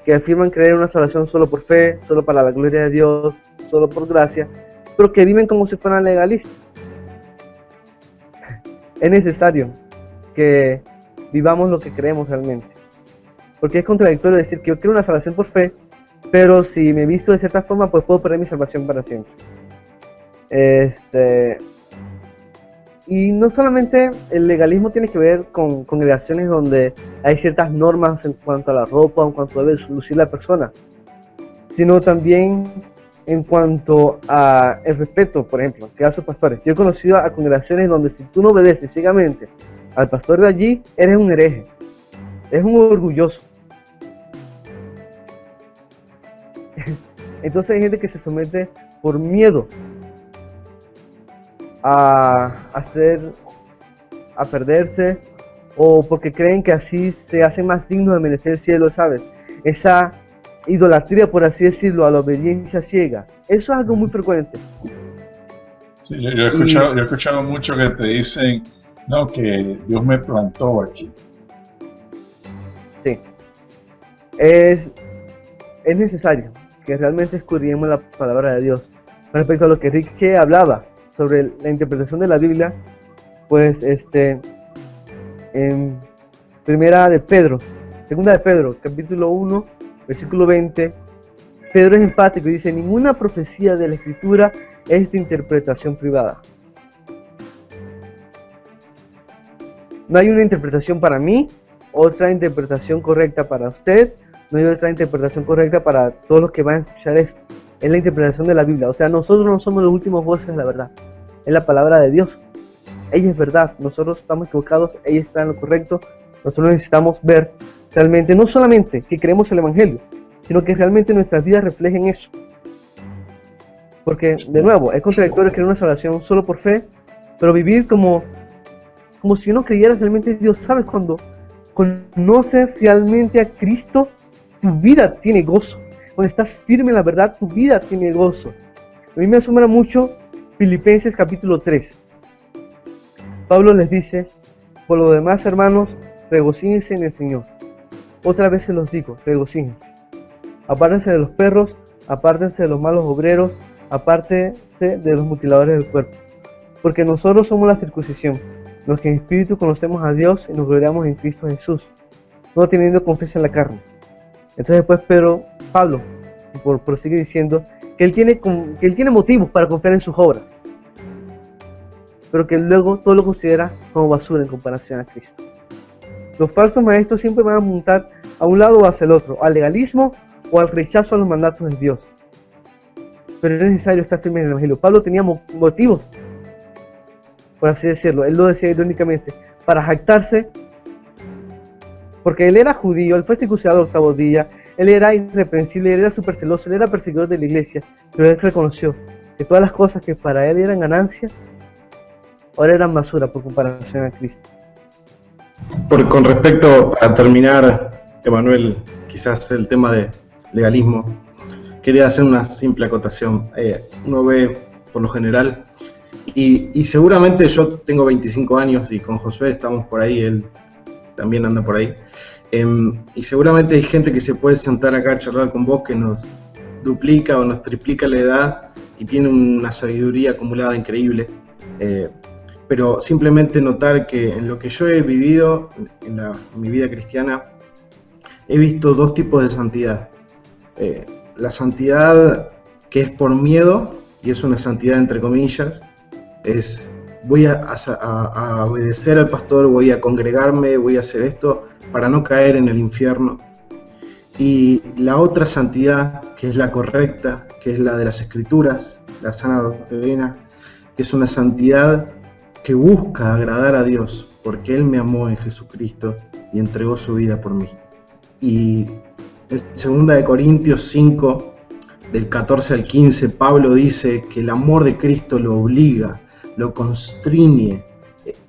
que afirman creer en una salvación solo por fe, solo para la gloria de Dios, solo por gracia, pero que viven como si fueran legalistas. Es necesario que vivamos lo que creemos realmente, porque es contradictorio decir que yo creo una salvación por fe, pero si me visto de cierta forma, pues puedo perder mi salvación para siempre. Y no solamente el legalismo tiene que ver con congregaciones donde hay ciertas normas en cuanto a la ropa, en cuanto debe lucir la persona, sino también en cuanto a el respeto, por ejemplo, que a sus pastores. Yo he conocido a congregaciones donde si tú no obedeces ciegamente al pastor de allí, eres un hereje, eres un orgulloso. Entonces hay gente que se somete por miedo a perderse, o porque creen que así se hacen más dignos de merecer el cielo, ¿sabes? Esa idolatría, por así decirlo, a la obediencia ciega. Eso es algo muy frecuente. Sí, yo he escuchado mucho que te dicen, no, que Dios me plantó aquí. Sí. Es necesario que realmente escudriñemos la palabra de Dios. Respecto a lo que Rick hablaba sobre la interpretación de la Biblia, pues en segunda de Pedro, capítulo 1, versículo 20, Pedro es enfático y dice: ninguna profecía de la Escritura es de interpretación privada. No hay una interpretación para mí, otra interpretación correcta para usted, no hay otra interpretación correcta para todos los que van a escuchar esto. Es la interpretación de la Biblia. O sea, nosotros no somos los últimos voces de la verdad. Es la palabra de Dios. Ella es verdad. Nosotros estamos equivocados, ella está en lo correcto. Nosotros necesitamos ver realmente, no solamente que creemos el Evangelio, sino que realmente nuestras vidas reflejen eso. Porque, de nuevo, es contradictorio creer una salvación solo por fe, pero vivir como si no creyeras realmente en Dios. ¿Sabes? Cuando conoces realmente a Cristo, tu vida tiene gozo. Cuando estás firme en la verdad, tu vida tiene gozo. A mí me asombra mucho Filipenses capítulo 3. Pablo les dice: por lo demás, hermanos, regocíjense en el Señor. Otra vez se los digo, regocíjense. Apártense de los perros, apártense de los malos obreros, apártense de los mutiladores del cuerpo. Porque nosotros somos la circuncisión, los que en espíritu conocemos a Dios y nos gloriamos en Cristo Jesús, no teniendo confianza en la carne. Entonces después Pablo prosigue diciendo que él tiene motivos para confiar en sus obras, pero que luego todo lo considera como basura en comparación a Cristo. Los falsos maestros siempre van a apuntar a un lado o hacia el otro, al legalismo o al rechazo a los mandatos de Dios. Pero es necesario estar firme en el Evangelio. Pablo tenía motivos, por así decirlo, él lo decía irónicamente, para jactarse, porque él era judío, él fue circuncidado al octavo día, él era irreprensible, él era súper celoso, él era perseguidor de la iglesia, pero él reconoció que todas las cosas que para él eran ganancia, ahora eran basura por comparación a Cristo. Con respecto a terminar, Emanuel, quizás el tema de legalismo, quería hacer una simple acotación. Uno ve por lo general, y seguramente yo tengo 25 años y con Josué estamos por ahí, él también anda por ahí, y seguramente hay gente que se puede sentar acá a charlar con vos que nos duplica o nos triplica la edad y tiene una sabiduría acumulada increíble. pero simplemente notar que en lo que yo he vivido, en mi vida cristiana, he visto dos tipos de santidad. La santidad que es por miedo, y es una santidad entre comillas, es voy a obedecer al pastor, voy a congregarme, voy a hacer esto para no caer en el infierno. Y la otra santidad, que es la correcta, que es la de las Escrituras, la sana doctrina, que es una santidad que busca agradar a Dios, porque Él me amó en Jesucristo y entregó su vida por mí. Y en 2 Corintios 5, del 14 al 15, Pablo dice que el amor de Cristo lo obliga, lo constriñe,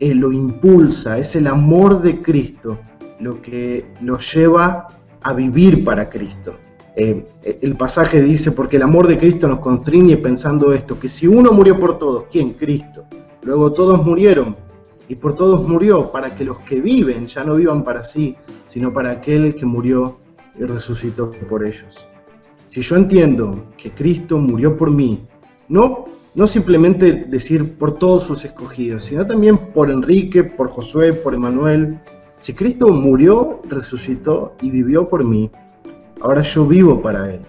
lo impulsa. Es el amor de Cristo lo que lo lleva a vivir para Cristo. El pasaje dice, porque el amor de Cristo nos constriñe pensando esto, que si uno murió por todos, ¿quién? Cristo. Luego todos murieron, y por todos murió, para que los que viven ya no vivan para sí, sino para aquel que murió y resucitó por ellos. Si yo entiendo que Cristo murió por mí, no simplemente decir por todos sus escogidos, sino también por Enrique, por Josué, por Emanuel. Si Cristo murió, resucitó y vivió por mí, ahora yo vivo para Él.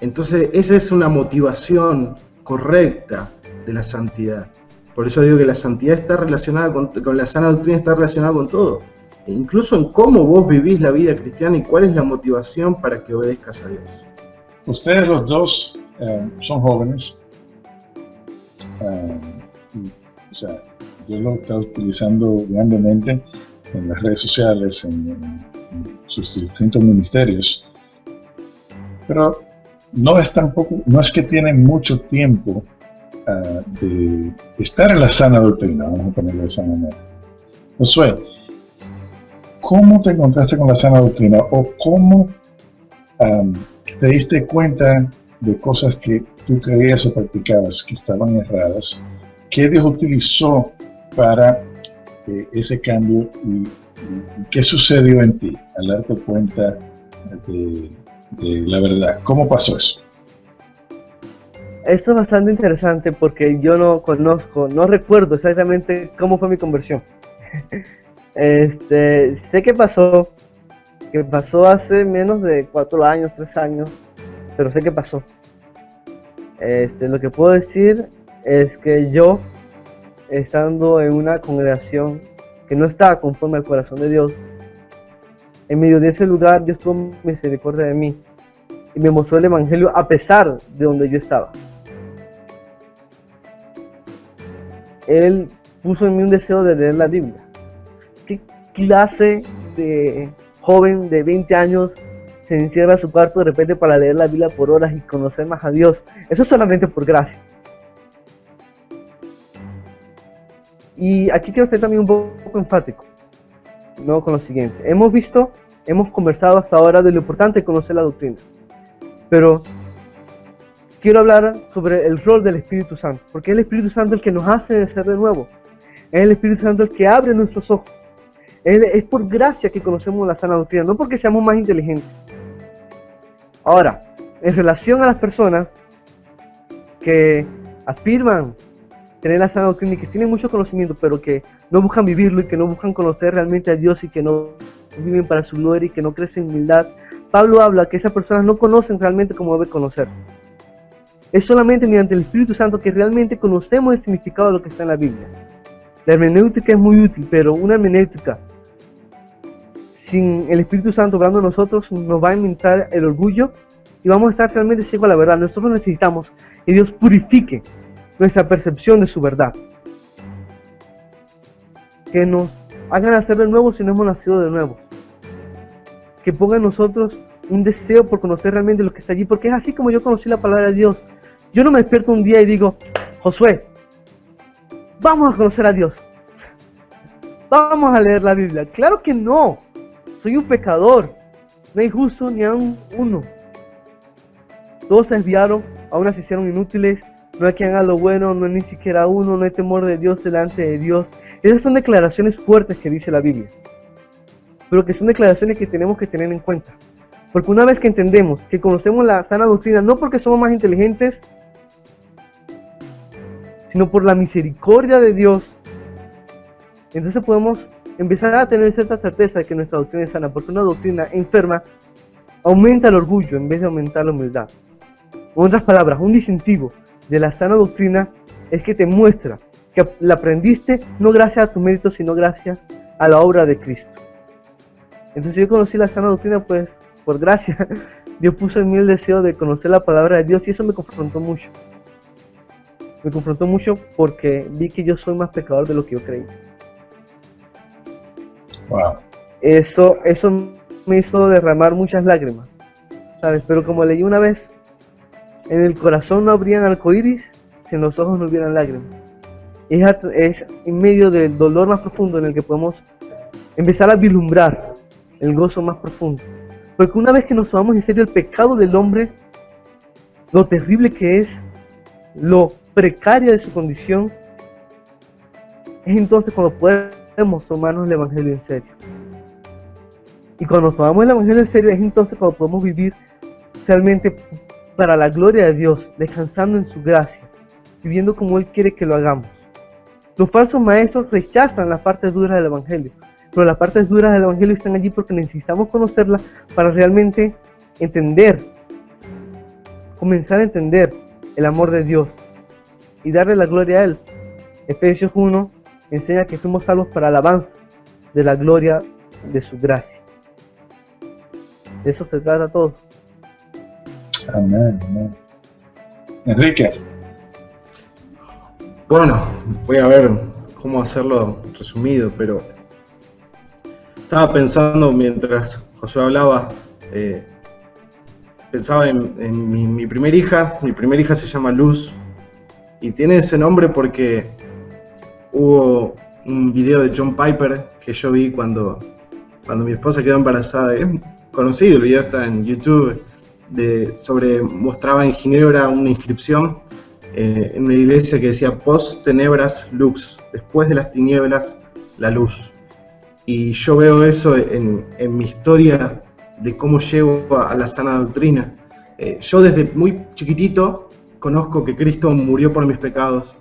Entonces esa es una motivación correcta de la santidad. Por eso digo que la santidad está relacionada con la sana doctrina, está relacionada con todo. E incluso en cómo vos vivís la vida cristiana y cuál es la motivación para que obedezcas a Dios. Ustedes los dos son jóvenes. O sea, yo lo he estado utilizando grandemente en las redes sociales, en sus distintos ministerios. Pero no es que tienen mucho tiempo de estar en la sana doctrina, vamos a ponerlo de esa manera. Josué, ¿cómo te encontraste con la sana doctrina? ¿O cómo te diste cuenta de cosas que tú creías o practicabas que estaban erradas? ¿Qué Dios utilizó para ese cambio y qué sucedió en ti al darte cuenta de la verdad? ¿Cómo pasó eso? Esto es bastante interesante porque yo no recuerdo exactamente cómo fue mi conversión. Sé que pasó hace menos de 4 años, 3 años, pero sé que pasó. Lo que puedo decir es que yo, estando en una congregación que no estaba conforme al corazón de Dios, en medio de ese lugar Dios tuvo misericordia de mí y me mostró el evangelio a pesar de donde yo estaba. Él puso en mí un deseo de leer la Biblia. ¿Qué clase de joven de 20 años se encierra en su cuarto de repente para leer la Biblia por horas y conocer más a Dios? Eso es solamente por gracia. Y aquí quiero ser también un poco enfático, ¿no? Con lo siguiente. Hemos conversado hasta ahora de lo importante de conocer la doctrina. Pero quiero hablar sobre el rol del Espíritu Santo, porque es el Espíritu Santo el que nos hace ser de nuevo. Es el Espíritu Santo el que abre nuestros ojos. Es por gracia que conocemos la sana doctrina, no porque seamos más inteligentes. Ahora, en relación a las personas que afirman tener la sana doctrina y que tienen mucho conocimiento, pero que no buscan vivirlo y que no buscan conocer realmente a Dios y que no viven para su gloria y que no crecen en humildad, Pablo habla que esas personas no conocen realmente como deben conocer. Es solamente mediante el Espíritu Santo que realmente conocemos el significado de lo que está en la Biblia. La hermenéutica es muy útil, pero una hermenéutica sin el Espíritu Santo obrando en nosotros nos va a aumentar el orgullo y vamos a estar realmente ciegos a la verdad. Nosotros necesitamos que Dios purifique nuestra percepción de su verdad, que nos hagan nacer de nuevo si no hemos nacido de nuevo, que ponga en nosotros un deseo por conocer realmente lo que está allí, porque es así como yo conocí la palabra de Dios. Yo no me despierto un día y digo, Josué, vamos a conocer a Dios, vamos a leer la Biblia. Claro que no, soy un pecador, no hay justo ni aún uno. Todos se desviaron, aún se hicieron inútiles, no hay quien haga lo bueno, no hay ni siquiera uno, no hay temor de Dios delante de Dios. Esas son declaraciones fuertes que dice la Biblia, pero que son declaraciones que tenemos que tener en cuenta. Porque una vez que entendemos que conocemos la sana doctrina, no porque somos más inteligentes, sino por la misericordia de Dios, Entonces podemos empezar a tener cierta certeza de que nuestra doctrina es sana, porque una doctrina enferma aumenta el orgullo en vez de aumentar la humildad. En otras palabras, un distintivo de la sana doctrina es que te muestra que la aprendiste no gracias a tu mérito, sino gracias a la obra de Cristo. Entonces yo conocí la sana doctrina pues por gracia. Dios puso en mí el deseo de conocer la palabra de Dios y eso me confrontó mucho. Me confrontó mucho porque vi que yo soy más pecador de lo que yo creí. Wow. Eso me hizo derramar muchas lágrimas, ¿sabes? Pero como leí una vez, en el corazón no habrían arcoíris si en los ojos no hubieran lágrimas. Es en medio del dolor más profundo en el que podemos empezar a vislumbrar el gozo más profundo. Porque una vez que nos tomamos en serio el pecado del hombre, lo terrible que es, lo precaria de su condición, es entonces cuando podemos tomarnos el Evangelio en serio. Y cuando nos tomamos el Evangelio en serio, es entonces cuando podemos vivir realmente para la gloria de Dios, descansando en su gracia, viviendo como Él quiere que lo hagamos. Los falsos maestros rechazan las partes duras del Evangelio, pero las partes duras del Evangelio están allí porque necesitamos conocerlas para realmente entender, comenzar a entender el amor de Dios y darle la gloria a Él. Efesios 1 enseña que fuimos salvos para alabanza de la gloria de su gracia. De eso se trata todo. Amén, amén. Enrique. Bueno, voy a ver cómo hacerlo resumido, pero estaba pensando mientras Josué hablaba, pensaba en mi primera hija. Mi primera hija se llama Luz y tiene ese nombre porque hubo un video de John Piper que yo vi cuando mi esposa quedó embarazada. Es conocido, el video está en YouTube, mostraba en Ginebra una inscripción en una iglesia que decía post tenebras lux, después de las tinieblas la luz. Y yo veo eso en mi historia de cómo llego a la sana doctrina. Yo desde muy chiquitito conozco que Cristo murió por mis pecados,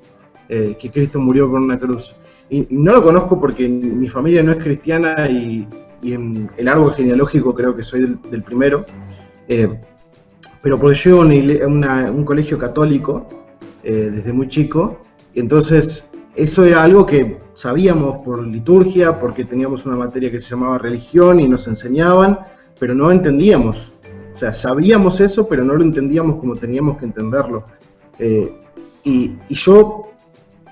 que Cristo murió con una cruz. Y no lo conozco porque mi familia no es cristiana y en el árbol genealógico creo que soy del primero, pero porque yo a un colegio católico desde muy chico, y entonces eso era algo que sabíamos por liturgia, porque teníamos una materia que se llamaba religión y nos enseñaban, pero no entendíamos. O sea, sabíamos eso, pero no lo entendíamos como teníamos que entenderlo. Y yo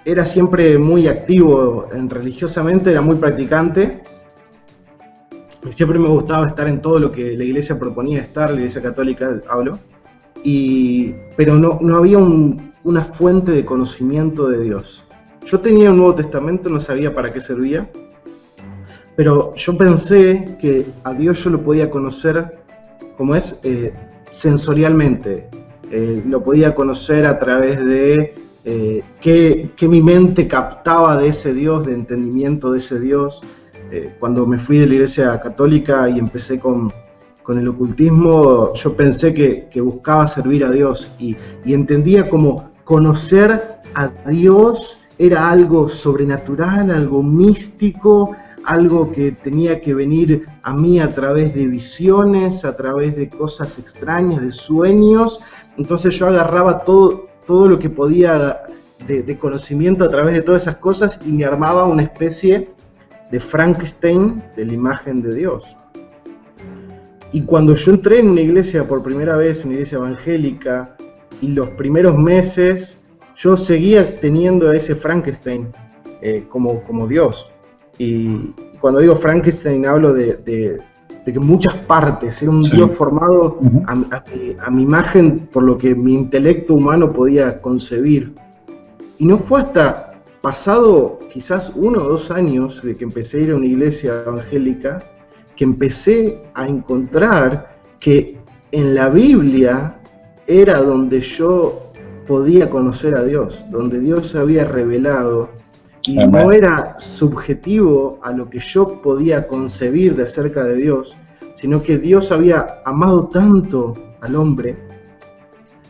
era siempre muy activo religiosamente, era muy practicante. Y siempre me gustaba estar en todo lo que la iglesia proponía estar, la iglesia católica hablo. Pero no había una fuente de conocimiento de Dios. Yo tenía un Nuevo Testamento, no sabía para qué servía, pero yo pensé que a Dios yo lo podía conocer, como es, sensorialmente. Lo podía conocer a través de que mi mente captaba de ese Dios, de entendimiento de ese Dios. Cuando me fui de la iglesia católica y empecé con el ocultismo, yo pensé que buscaba servir a Dios y entendía como conocer a Dios era algo sobrenatural, algo místico, algo que tenía que venir a mí a través de visiones, a través de cosas extrañas, de sueños. Entonces yo agarraba todo lo que podía de conocimiento a través de todas esas cosas y me armaba una especie de Frankenstein de la imagen de Dios. Y cuando yo entré en una iglesia por primera vez, una iglesia evangélica, y los primeros meses yo seguía teniendo a ese Frankenstein como Dios. Y cuando digo Frankenstein hablo de que muchas partes, era un Dios formado a mi imagen por lo que mi intelecto humano podía concebir. Y no fue hasta pasado quizás 1 o 2 años de que empecé a ir a una iglesia evangélica que empecé a encontrar que en la Biblia era donde yo podía conocer a Dios, donde Dios se había revelado y Amén. No era subjetivo a lo que yo podía concebir de acerca de Dios, sino que Dios había amado tanto al hombre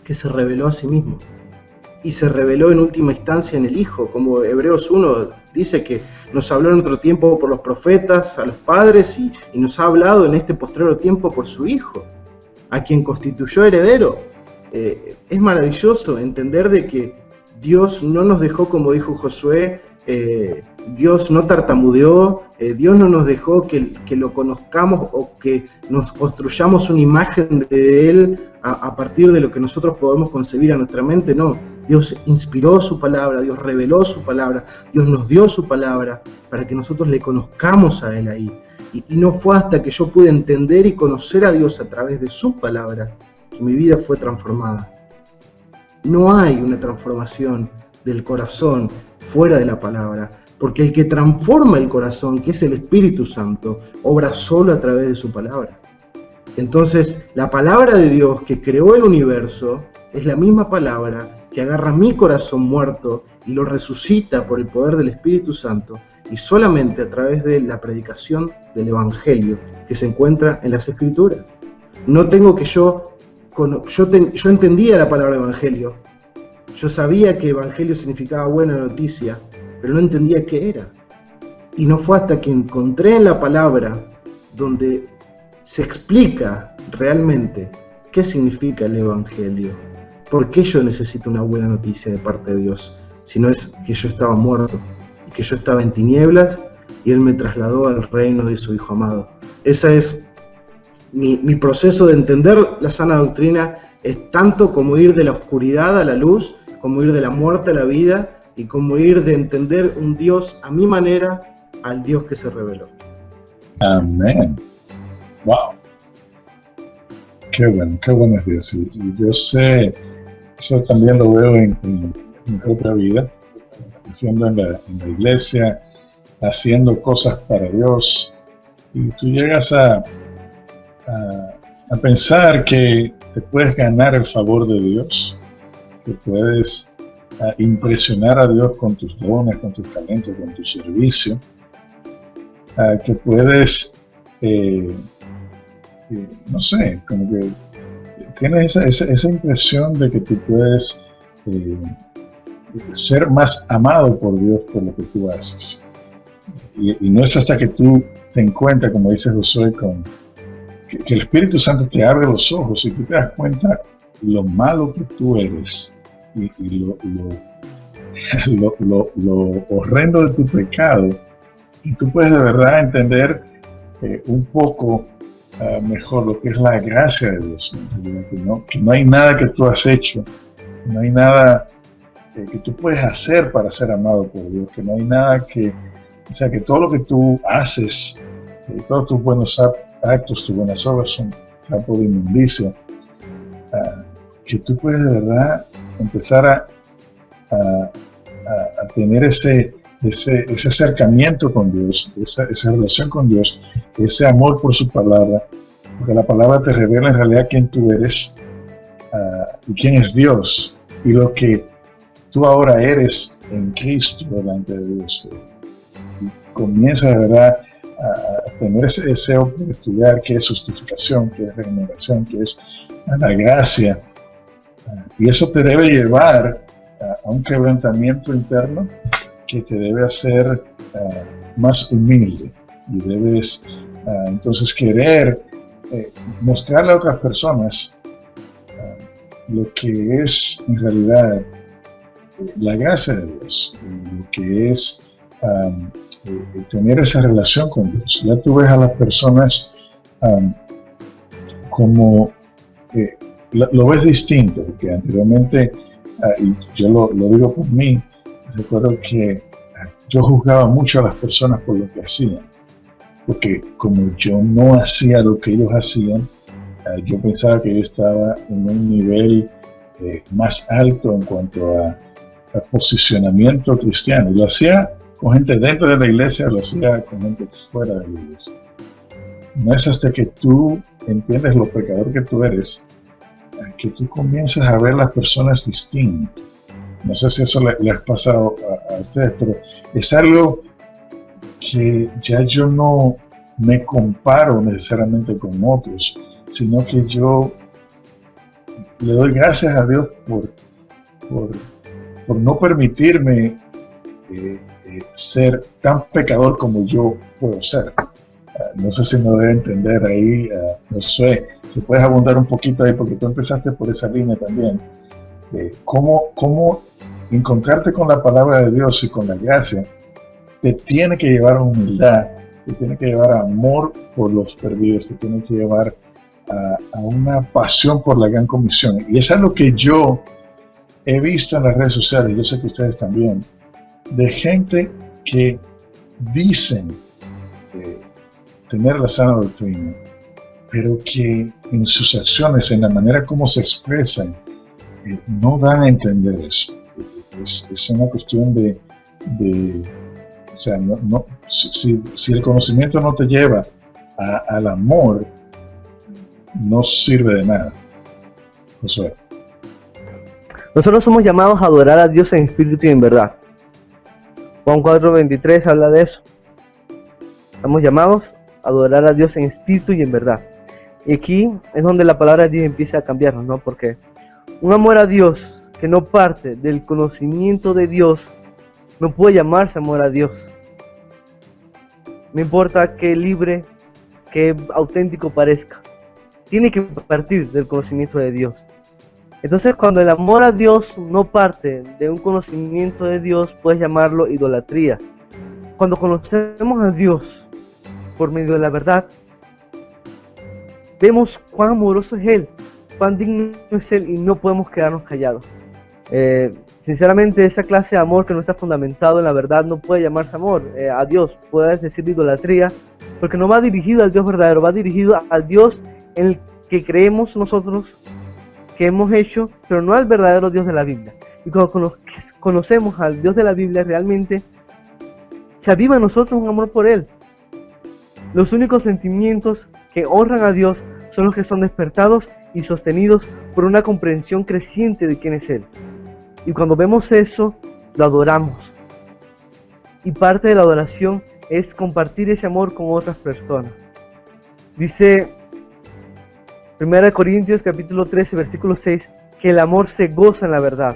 que se reveló a sí mismo. y se reveló en última instancia en el Hijo, como Hebreos 1 dice que nos habló en otro tiempo por los profetas, a los padres, y nos ha hablado en este postrero tiempo por su Hijo, a quien constituyó heredero. Es maravilloso entender de que Dios no nos dejó, como dijo Josué, Dios no tartamudeó, Dios no nos dejó que lo conozcamos o que nos construyamos una imagen de Él a partir de lo que nosotros podemos concebir a nuestra mente. No, Dios inspiró su palabra, Dios reveló su palabra, Dios nos dio su palabra para que nosotros le conozcamos a Él ahí. Y no fue hasta que yo pude entender y conocer a Dios a través de su palabra que mi vida fue transformada. No hay una transformación del corazón fuera de la palabra, porque el que transforma el corazón, que es el Espíritu Santo, obra solo a través de su palabra. Entonces, la palabra de Dios que creó el universo es la misma palabra que agarra mi corazón muerto y lo resucita por el poder del Espíritu Santo, y solamente a través de la predicación del Evangelio que se encuentra en las Escrituras. No tengo que yo entendía la palabra Evangelio, yo sabía que Evangelio significaba buena noticia, pero no entendía qué era. Y no fue hasta que encontré en la palabra donde se explica realmente qué significa el Evangelio, por qué yo necesito una buena noticia de parte de Dios, si no es que yo estaba muerto, y que yo estaba en tinieblas, y Él me trasladó al reino de su Hijo amado. Esa es mi proceso de entender la sana doctrina, es tanto como ir de la oscuridad a la luz, como ir de la muerte a la vida, y como ir de entender un Dios a mi manera al Dios que se reveló. Amén. Wow. Qué bueno es Dios. Y yo sé, eso también lo veo en mi propia vida, haciendo en la iglesia, haciendo cosas para Dios. Y tú llegas a pensar que te puedes ganar el favor de Dios, que puedes impresionar a Dios con tus dones, con tus talentos, con tu servicio, que puedes, no sé, como que tienes esa impresión de que tú puedes ser más amado por Dios por lo que tú haces. Y no es hasta que tú te encuentras, como dice Josué, que el Espíritu Santo te abre los ojos y tú te das cuenta lo malo que tú eres y lo horrendo de tu pecado, y tú puedes de verdad entender un poco mejor lo que es la gracia de Dios, que no hay nada que tú has hecho, no hay nada que tú puedes hacer para ser amado por Dios, que no hay nada que todo lo que tú haces, todos tus buenos actos, tus buenas obras son campo de inmundicia, que tú puedes de verdad empezar a tener ese acercamiento con Dios, esa relación con Dios, ese amor por su palabra, porque la palabra te revela en realidad quién tú eres y quién es Dios, y lo que tú ahora eres en Cristo delante de Dios. Y comienza de verdad a tener ese deseo de estudiar qué es justificación, qué es regeneración, qué es la gracia, y eso te debe llevar a un quebrantamiento interno que te debe hacer más humilde, y debes entonces querer mostrarle a otras personas lo que es en realidad la gracia de Dios, lo que es tener esa relación con Dios. Ya tú ves a las personas como lo ves distinto, porque anteriormente, y yo lo digo por mí, recuerdo que yo juzgaba mucho a las personas por lo que hacían, porque como yo no hacía lo que ellos hacían, yo pensaba que yo estaba en un nivel más alto en cuanto a posicionamiento cristiano. Lo hacía con gente dentro de la iglesia, lo hacía con gente fuera de la iglesia. No es hasta que tú entiendes lo pecador que tú eres, que tú comienzas a ver las personas distintas. No sé si eso le ha pasado a ustedes, pero es algo que ya yo no me comparo necesariamente con otros, sino que yo le doy gracias a Dios por por no permitirme ser tan pecador como yo puedo ser. No sé si me debe entender ahí, no sé, si puedes abundar un poquito ahí, porque tú empezaste por esa línea también. Cómo encontrarte con la palabra de Dios y con la gracia te tiene que llevar a humildad, te tiene que llevar a amor por los perdidos, te tiene que llevar a una pasión por la gran comisión. Y eso es lo que yo he visto en las redes sociales, yo sé que ustedes también, de gente que dicen tener la sana doctrina, pero que en sus acciones, en la manera como se expresan, no dan a entender eso. Es una cuestión de o sea, si el conocimiento no te lleva al amor, no sirve de nada. Josué. Nosotros somos llamados a adorar a Dios en espíritu y en verdad. Juan 4:23 habla de eso. Estamos llamados a adorar a Dios en espíritu y en verdad. Y aquí es donde la palabra de Dios empieza a cambiarnos, ¿no? Porque un amor a Dios que no parte del conocimiento de Dios no puede llamarse amor a Dios. No importa qué libre, qué auténtico parezca. Tiene que partir del conocimiento de Dios. Entonces, cuando el amor a Dios no parte de un conocimiento de Dios, puedes llamarlo idolatría. Cuando conocemos a Dios por medio de la verdad, vemos cuán amoroso es Él, cuán digno es Él, y no podemos quedarnos callados. Sinceramente, esa clase de amor que no está fundamentado en la verdad no puede llamarse amor a Dios, puedes decir idolatría, porque no va dirigido al Dios verdadero, va dirigido al Dios en el que creemos nosotros que hemos hecho, pero no al verdadero Dios de la Biblia. Y cuando conocemos al Dios de la Biblia, realmente se aviva en nosotros un amor por Él. Los únicos sentimientos que honran a Dios son los que son despertados y sostenidos por una comprensión creciente de quién es Él. Y cuando vemos eso, lo adoramos. Y parte de la adoración es compartir ese amor con otras personas. Dice 1 Corintios capítulo 13, versículo 6, que el amor se goza en la verdad.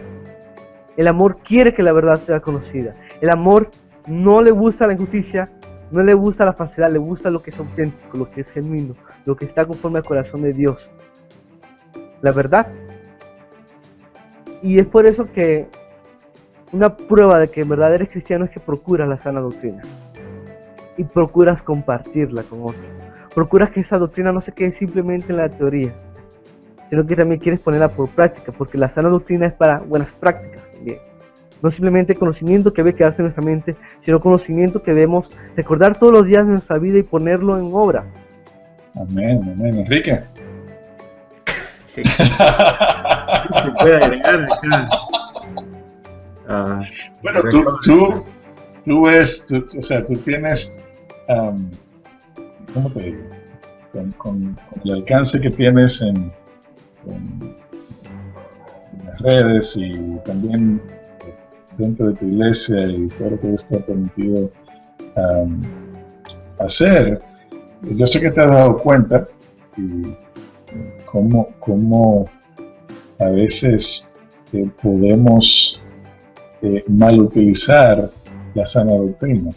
El amor quiere que la verdad sea conocida. El amor no le gusta la injusticia, no le gusta la falsedad, le gusta lo que es auténtico, lo que es genuino, lo que está conforme al corazón de Dios. La verdad. Y es por eso que una prueba de que en verdad eres cristiano es que procuras la sana doctrina. Y procuras compartirla con otros. Procuras que esa doctrina no se quede simplemente en la teoría, sino que también quieres ponerla por práctica, porque la sana doctrina es para buenas prácticas también. No simplemente conocimiento que debe quedarse en nuestra mente, sino conocimiento que debemos recordar todos los días de nuestra vida y ponerlo en obra. Amén, amén. Enrique. Se puede agregar acá. Bueno, tú ves, o sea, tú tienes, ¿cómo te digo? Con el alcance que tienes en las redes y también dentro de tu iglesia y todo lo que Dios te ha permitido hacer, yo sé que te has dado cuenta y cómo a veces podemos mal utilizar la sana doctrina.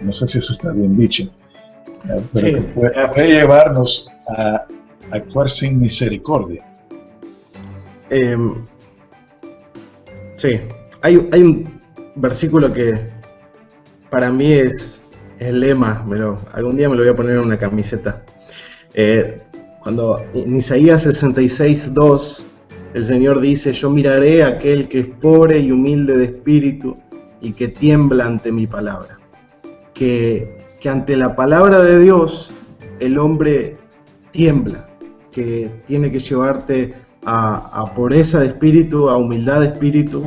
No sé si eso está bien dicho, pero sí, que puede llevarnos a actuar sin misericordia. Sí, hay un versículo que para mí es el lema, algún día me lo voy a poner en una camiseta. Cuando en Isaías 66:2 el Señor dice: yo miraré a aquel que es pobre y humilde de espíritu y que tiembla ante mi palabra. Que ante la palabra de Dios el hombre tiembla, que tiene que llevarte a pureza de espíritu, a humildad de espíritu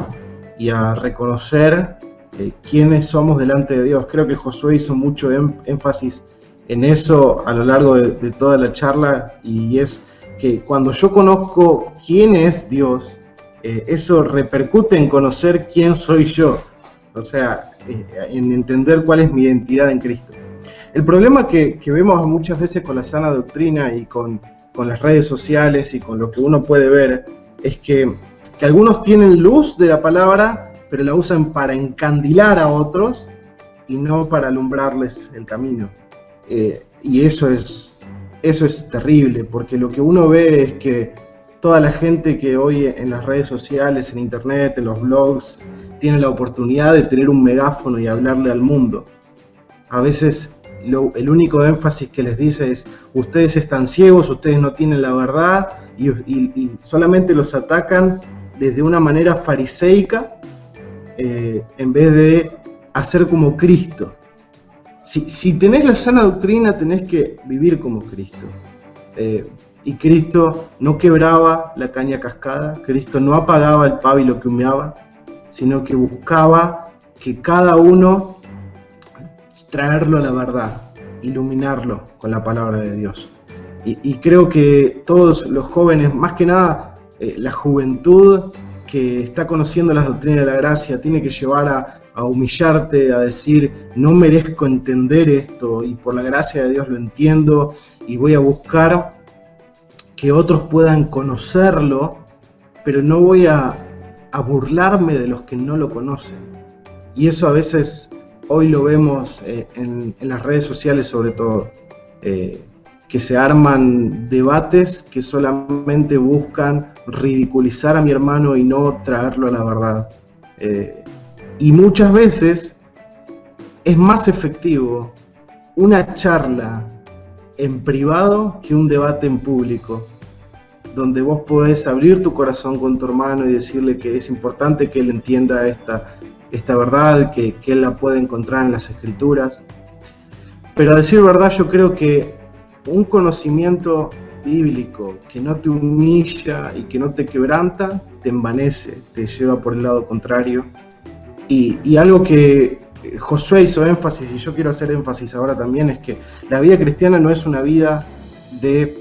y a reconocer quiénes somos delante de Dios. Creo que Josué hizo mucho énfasis en eso a lo largo de toda la charla, y es que cuando yo conozco quién es Dios, eso repercute en conocer quién soy yo, o sea, en entender cuál es mi identidad en Cristo. El problema que vemos muchas veces con la sana doctrina y con las redes sociales y con lo que uno puede ver es que que algunos tienen luz de la palabra, pero la usan para encandilar a otros y no para alumbrarles el camino. Y eso es terrible, porque lo que uno ve es que toda la gente que hoy en las redes sociales, en internet, en los blogs, tiene la oportunidad de tener un megáfono y hablarle al mundo. A veces el único énfasis que les dice es: ustedes están ciegos, ustedes no tienen la verdad, y solamente los atacan desde una manera fariseica, en vez de hacer como Cristo. Si tenés la sana doctrina, tenés que vivir como Cristo. Y Cristo no quebraba la caña cascada, Cristo no apagaba el pábilo que humeaba, sino que buscaba que cada uno traerlo a la verdad, iluminarlo con la palabra de Dios. Y creo que todos los jóvenes, más que nada la juventud que está conociendo las doctrinas de la gracia, tiene que llevar a humillarte, a decir: no merezco entender esto, y por la gracia de Dios lo entiendo, y voy a buscar que otros puedan conocerlo, pero no voy a burlarme de los que no lo conocen. Y eso a veces hoy lo vemos en las redes sociales, sobre todo, que se arman debates que solamente buscan ridiculizar a mi hermano y no traerlo a la verdad. Y muchas veces es más efectivo una charla en privado que un debate en público, donde vos podés abrir tu corazón con tu hermano y decirle que es importante que él entienda esta verdad, que él la puede encontrar en las Escrituras. Pero a decir verdad, yo creo que un conocimiento bíblico que no te humilla y que no te quebranta, te envanece, te lleva por el lado contrario. Y algo que Josué hizo énfasis, y yo quiero hacer énfasis ahora también, es que la vida cristiana no es una vida de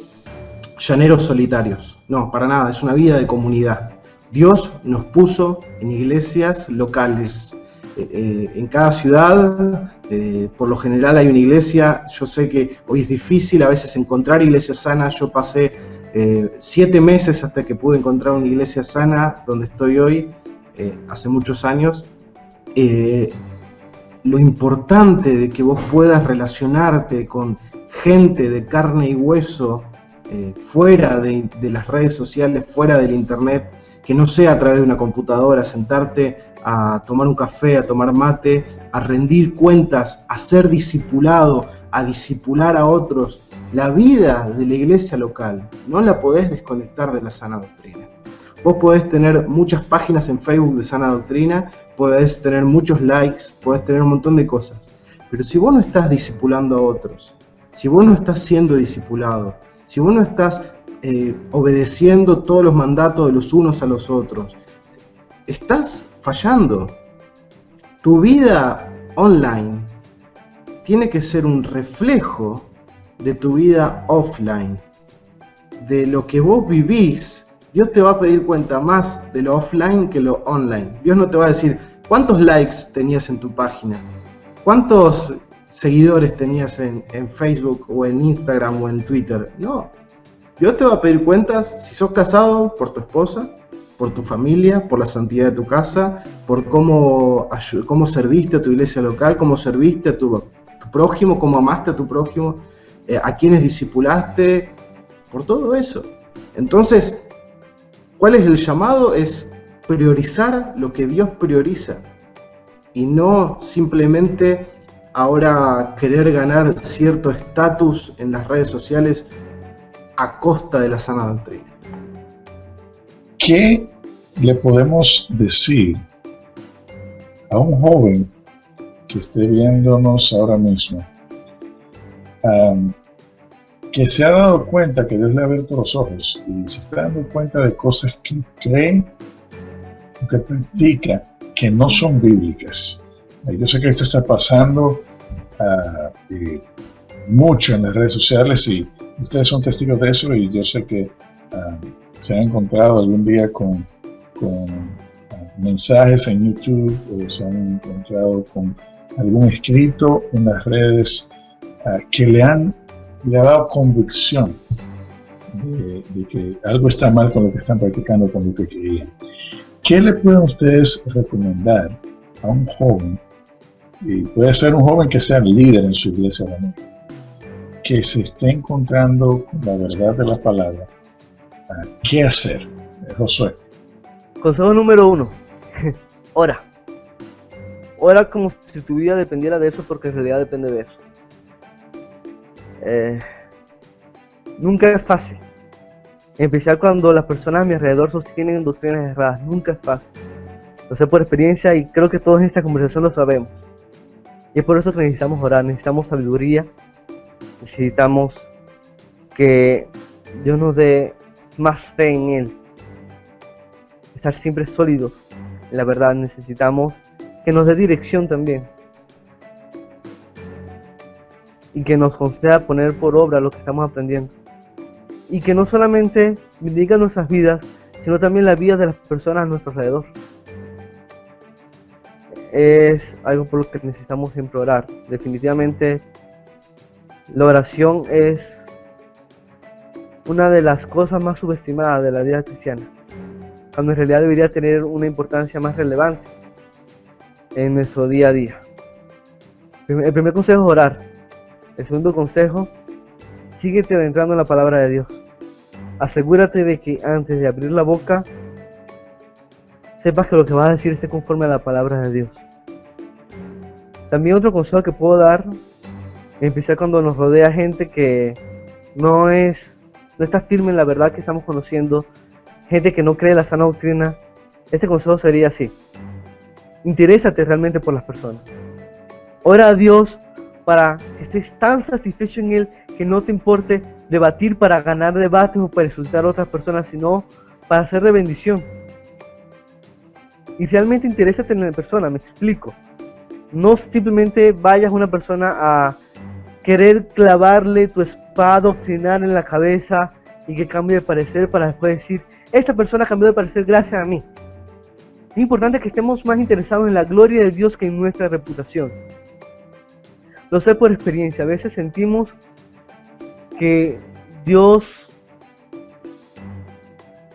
llaneros solitarios, no, para nada, es una vida de comunidad. Dios nos puso en iglesias locales, en cada ciudad, por lo general hay una iglesia. Yo sé que hoy es difícil a veces encontrar iglesias sanas. Yo pasé 7 meses hasta que pude encontrar una iglesia sana donde estoy hoy, hace muchos años. Lo importante de que vos puedas relacionarte con gente de carne y hueso, fuera de las redes sociales, fuera del internet, que no sea a través de una computadora, sentarte a tomar un café, a tomar mate, a rendir cuentas, a ser discipulado, a discipular a otros. La vida de la iglesia local no la podés desconectar de la sana doctrina. Vos podés tener muchas páginas en Facebook de sana doctrina, podés tener muchos likes, podés tener un montón de cosas, pero si vos no estás discipulando a otros, si vos no estás siendo discipulado, si vos no estás obedeciendo todos los mandatos de los unos a los otros, estás fallando. Tu vida online tiene que ser un reflejo de tu vida offline, de lo que vos vivís. Dios te va a pedir cuenta más de lo offline que lo online. Dios no te va a decir cuántos likes tenías en tu página, cuántos seguidores tenías en Facebook o en Instagram o en Twitter. No, Dios te va a pedir cuentas si sos casado, por tu esposa, por tu familia, por la santidad de tu casa, por cómo serviste a tu iglesia local, cómo serviste a tu prójimo, cómo amaste a tu prójimo, a quienes discipulaste, por todo eso. Entonces, ¿cuál es el llamado? Es priorizar lo que Dios prioriza y no simplemente ahora querer ganar cierto estatus en las redes sociales a costa de la sana doctrina. ¿Qué le podemos decir a un joven que esté viéndonos ahora mismo, que se ha dado cuenta que Dios le ha abierto los ojos y se está dando cuenta de cosas que cree o que practica que no son bíblicas? Yo sé que esto está pasando mucho en las redes sociales y ustedes son testigos de eso, y yo sé que se han encontrado algún día con mensajes en YouTube, o se han encontrado con algún escrito en las redes que le ha dado convicción de que algo está mal con lo que están practicando, con lo que creían. ¿qué le pueden ustedes recomendar a un joven? Y puede ser un joven que sea líder en su iglesia también, que se esté encontrando con la verdad de la palabra. ¿Qué hacer? Josué. Consejo número 1. Ora. Ora como si tu vida dependiera de eso, porque en realidad depende de eso. Nunca es fácil. En especial cuando las personas a mi alrededor sostienen doctrinas erradas. Nunca es fácil. Lo sé por experiencia y creo que todos en esta conversación lo sabemos. Y es por eso que necesitamos orar, necesitamos sabiduría, necesitamos que Dios nos dé más fe en Él. Estar siempre sólidos en la verdad, necesitamos que nos dé dirección también. Y que nos conceda poner por obra lo que estamos aprendiendo. Y que no solamente bendiga nuestras vidas, sino también la vida de las personas a nuestro alrededor. Es algo por lo que necesitamos siempre orar. Definitivamente la oración es una de las cosas más subestimadas de la vida cristiana, cuando en realidad debería tener una importancia más relevante en nuestro día a día. El primer consejo es orar. El segundo consejo, síguete adentrando en la palabra de Dios. Asegúrate de que antes de abrir la boca sepas que lo que vas a decir esté conforme a la palabra de Dios. También otro consejo que puedo dar, en especial cuando nos rodea gente que no está firme en la verdad que estamos conociendo, gente que no cree en la sana doctrina, este consejo sería así: interésate realmente por las personas. Ora a Dios para que estés tan satisfecho en Él que no te importe debatir para ganar debates o para insultar a otras personas, sino para ser de bendición. Y realmente interésate en la persona, me explico. No simplemente vayas a una persona a querer clavarle tu espada doctrinal en la cabeza y que cambie de parecer para después decir, esta persona cambió de parecer gracias a mí. Es importante que estemos más interesados en la gloria de Dios que en nuestra reputación. Lo sé por experiencia, a veces sentimos que Dios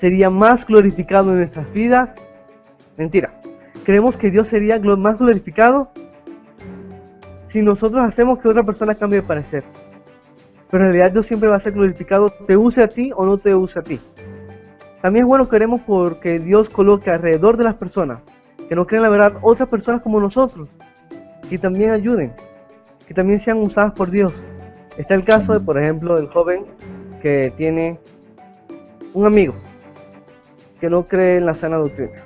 sería más glorificado en nuestras vidas. Mentira. Creemos que Dios sería más glorificado si nosotros hacemos que otra persona cambie de parecer. Pero en realidad Dios siempre va a ser glorificado, te use a ti o no te use a ti. También es bueno que queremos porque Dios coloque alrededor de las personas que no creen la verdad otras personas como nosotros, que también ayuden, que también sean usadas por Dios. Está el caso de, por ejemplo, del joven que tiene un amigo que no cree en la sana doctrina.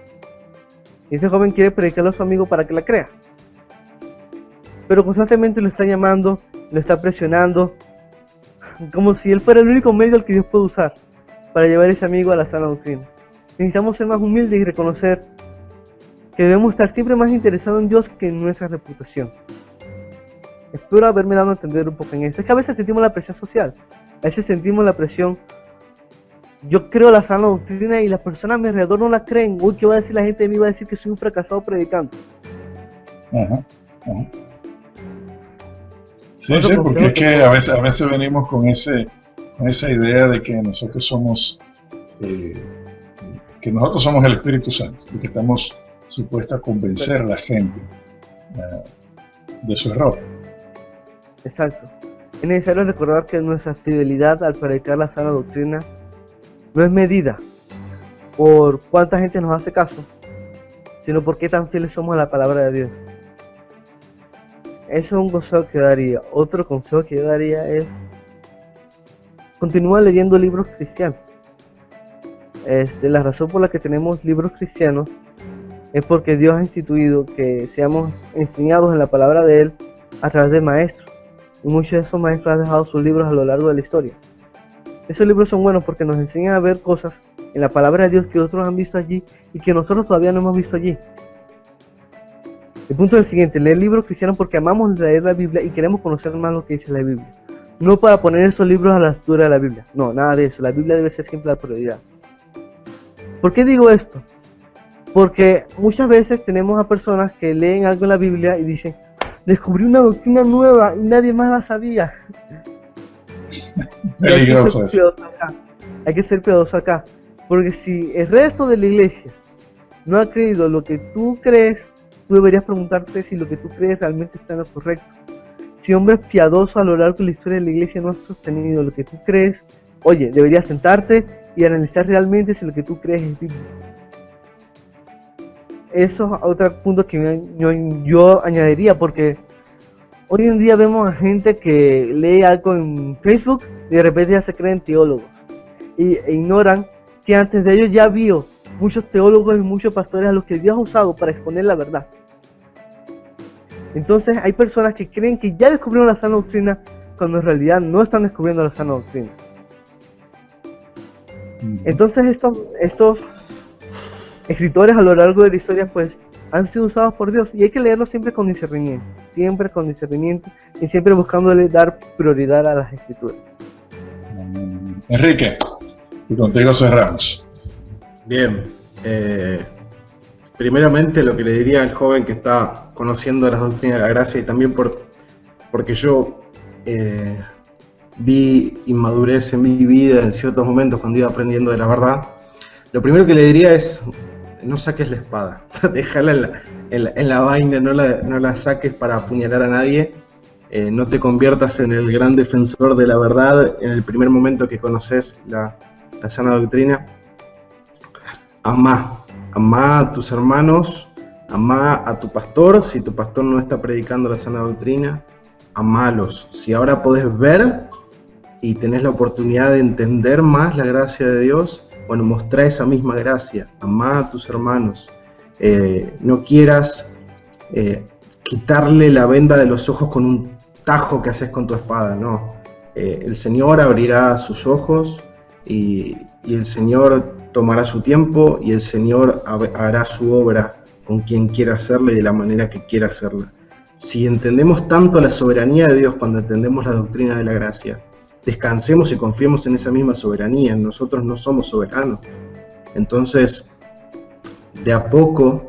Y ese joven quiere predicarle a su amigo para que la crea. Pero constantemente lo está llamando, lo está presionando, como si él fuera el único medio al que Dios puede usar para llevar a ese amigo a la sana doctrina. Necesitamos ser más humildes y reconocer que debemos estar siempre más interesados en Dios que en nuestra reputación. Espero haberme dado a entender un poco en esto. Es que a veces sentimos la presión social, a veces sentimos la presión. Yo creo la sana doctrina y las personas a mi alrededor no la creen. Uy, ¿qué va a decir la gente de mí? Va a decir que soy un fracasado predicando. Sí, porque es que a veces venimos con esa idea de que nosotros somos el Espíritu Santo y que estamos supuestos a convencer a la gente de su error. Exacto. Es necesario recordar que nuestra fidelidad al predicar la sana doctrina no es medida por cuánta gente nos hace caso, sino por qué tan fieles somos a la palabra de Dios. Eso es un consejo que yo daría. Otro consejo que yo daría es: continúa leyendo libros cristianos. La razón por la que tenemos libros cristianos es porque Dios ha instituido que seamos enseñados en la palabra de Él a través de maestros. Y muchos de esos maestros han dejado sus libros a lo largo de la historia. Esos libros son buenos porque nos enseñan a ver cosas en la palabra de Dios que otros han visto allí y que nosotros todavía no hemos visto allí. El punto es el siguiente: leer libros cristianos porque amamos leer la Biblia y queremos conocer más lo que dice la Biblia. No para poner esos libros a la altura de la Biblia. No, nada de eso. La Biblia debe ser siempre la prioridad. ¿Por qué digo esto? Porque muchas veces tenemos a personas que leen algo en la Biblia y dicen, descubrí una doctrina nueva y nadie más la sabía. Peligroso eso. Hay que ser cuidadoso acá. Porque si el resto de la iglesia no ha creído lo que tú crees, tú deberías preguntarte si lo que tú crees realmente está en lo correcto. Si hombres piadosos a lo largo de la historia de la iglesia no han sostenido lo que tú crees, oye, deberías sentarte y analizar realmente si lo que tú crees es bíblico. Eso es otro punto que yo añadiría, porque hoy en día vemos a gente que lee algo en Facebook y de repente ya se creen teólogos e ignoran que antes de ellos ya vio muchos teólogos y muchos pastores a los que Dios ha usado para exponer la verdad. Entonces hay personas que creen que ya descubrieron la sana doctrina cuando en realidad no están descubriendo la sana doctrina. Entonces estos escritores a lo largo de la historia pues han sido usados por Dios y hay que leerlos siempre con discernimiento y siempre buscándole dar prioridad a las escrituras. Enrique, y contigo cerramos. Bien, primeramente lo que le diría al joven que está conociendo las doctrinas de la gracia y también porque yo vi inmadurez en mi vida en ciertos momentos cuando iba aprendiendo de la verdad, lo primero que le diría es: no saques la espada, déjala en la vaina, no la saques para apuñalar a nadie, no te conviertas en el gran defensor de la verdad en el primer momento que conoces la sana doctrina. Amá a tus hermanos, amá a tu pastor. Si tu pastor no está predicando la sana doctrina, amalos. Si ahora podés ver y tenés la oportunidad de entender más la gracia de Dios, bueno, mostrá esa misma gracia. Amá a tus hermanos. No quieras quitarle la venda de los ojos con un tajo que haces con tu espada, no. El Señor abrirá sus ojos y el Señor tomará su tiempo y el Señor hará su obra con quien quiera hacerla y de la manera que quiera hacerla. Si entendemos tanto la soberanía de Dios cuando entendemos la doctrina de la gracia, descansemos y confiemos en esa misma soberanía. Nosotros no somos soberanos. Entonces, de a poco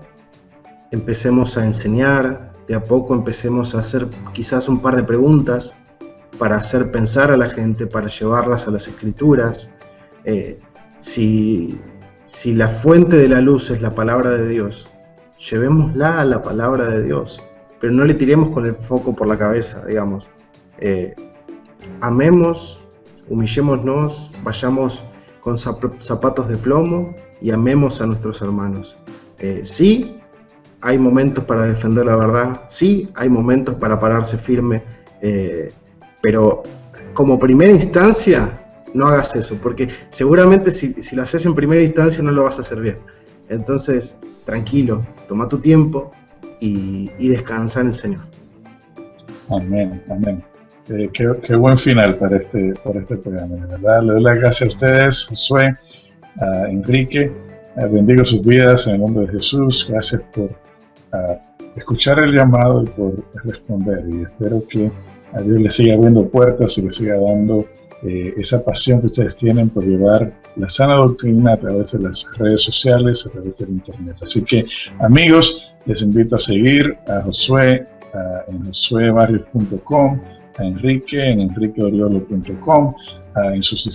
empecemos a enseñar, de a poco empecemos a hacer quizás un par de preguntas para hacer pensar a la gente, para llevarlas a las Escrituras. Si la fuente de la luz es la palabra de Dios, llevémosla a la palabra de Dios, pero no le tiremos con el foco por la cabeza, digamos. Amemos, humillémonos, vayamos con zapatos de plomo y amemos a nuestros hermanos. Sí, hay momentos para defender la verdad, sí, hay momentos para pararse firme, pero como primera instancia, no hagas eso, porque seguramente si lo haces en primera instancia no lo vas a hacer bien. Entonces, tranquilo, toma tu tiempo y descansa en el Señor. Amén, amén. Qué buen final para este programa, de verdad. Le doy las gracias a ustedes, Josué, a Enrique, bendigo sus vidas en el nombre de Jesús. Gracias por escuchar el llamado y por responder, y espero que a Dios le siga abriendo puertas y le siga dando esa pasión que ustedes tienen por llevar la sana doctrina a través de las redes sociales, a través del internet. Así que, amigos, les invito a seguir a Josué en josuebarrios.com, a Enrique en enriqueoriolo.com, en los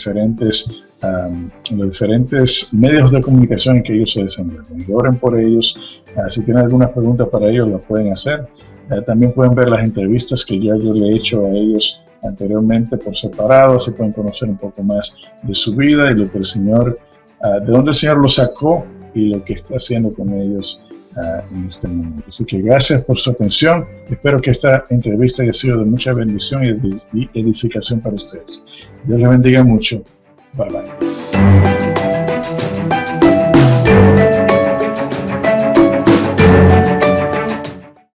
diferentes medios de comunicación en que ellos se desenvuelven. Y oren por ellos. Si tienen alguna pregunta para ellos, la pueden hacer. También pueden ver las entrevistas que ya yo le he hecho a ellos anteriormente por separado, así pueden conocer un poco más de su vida y lo que el Señor, de dónde el Señor los sacó y lo que está haciendo con ellos en este momento. Así que gracias por su atención. Espero que esta entrevista haya sido de mucha bendición y edificación para ustedes. Dios les bendiga mucho. Bye bye.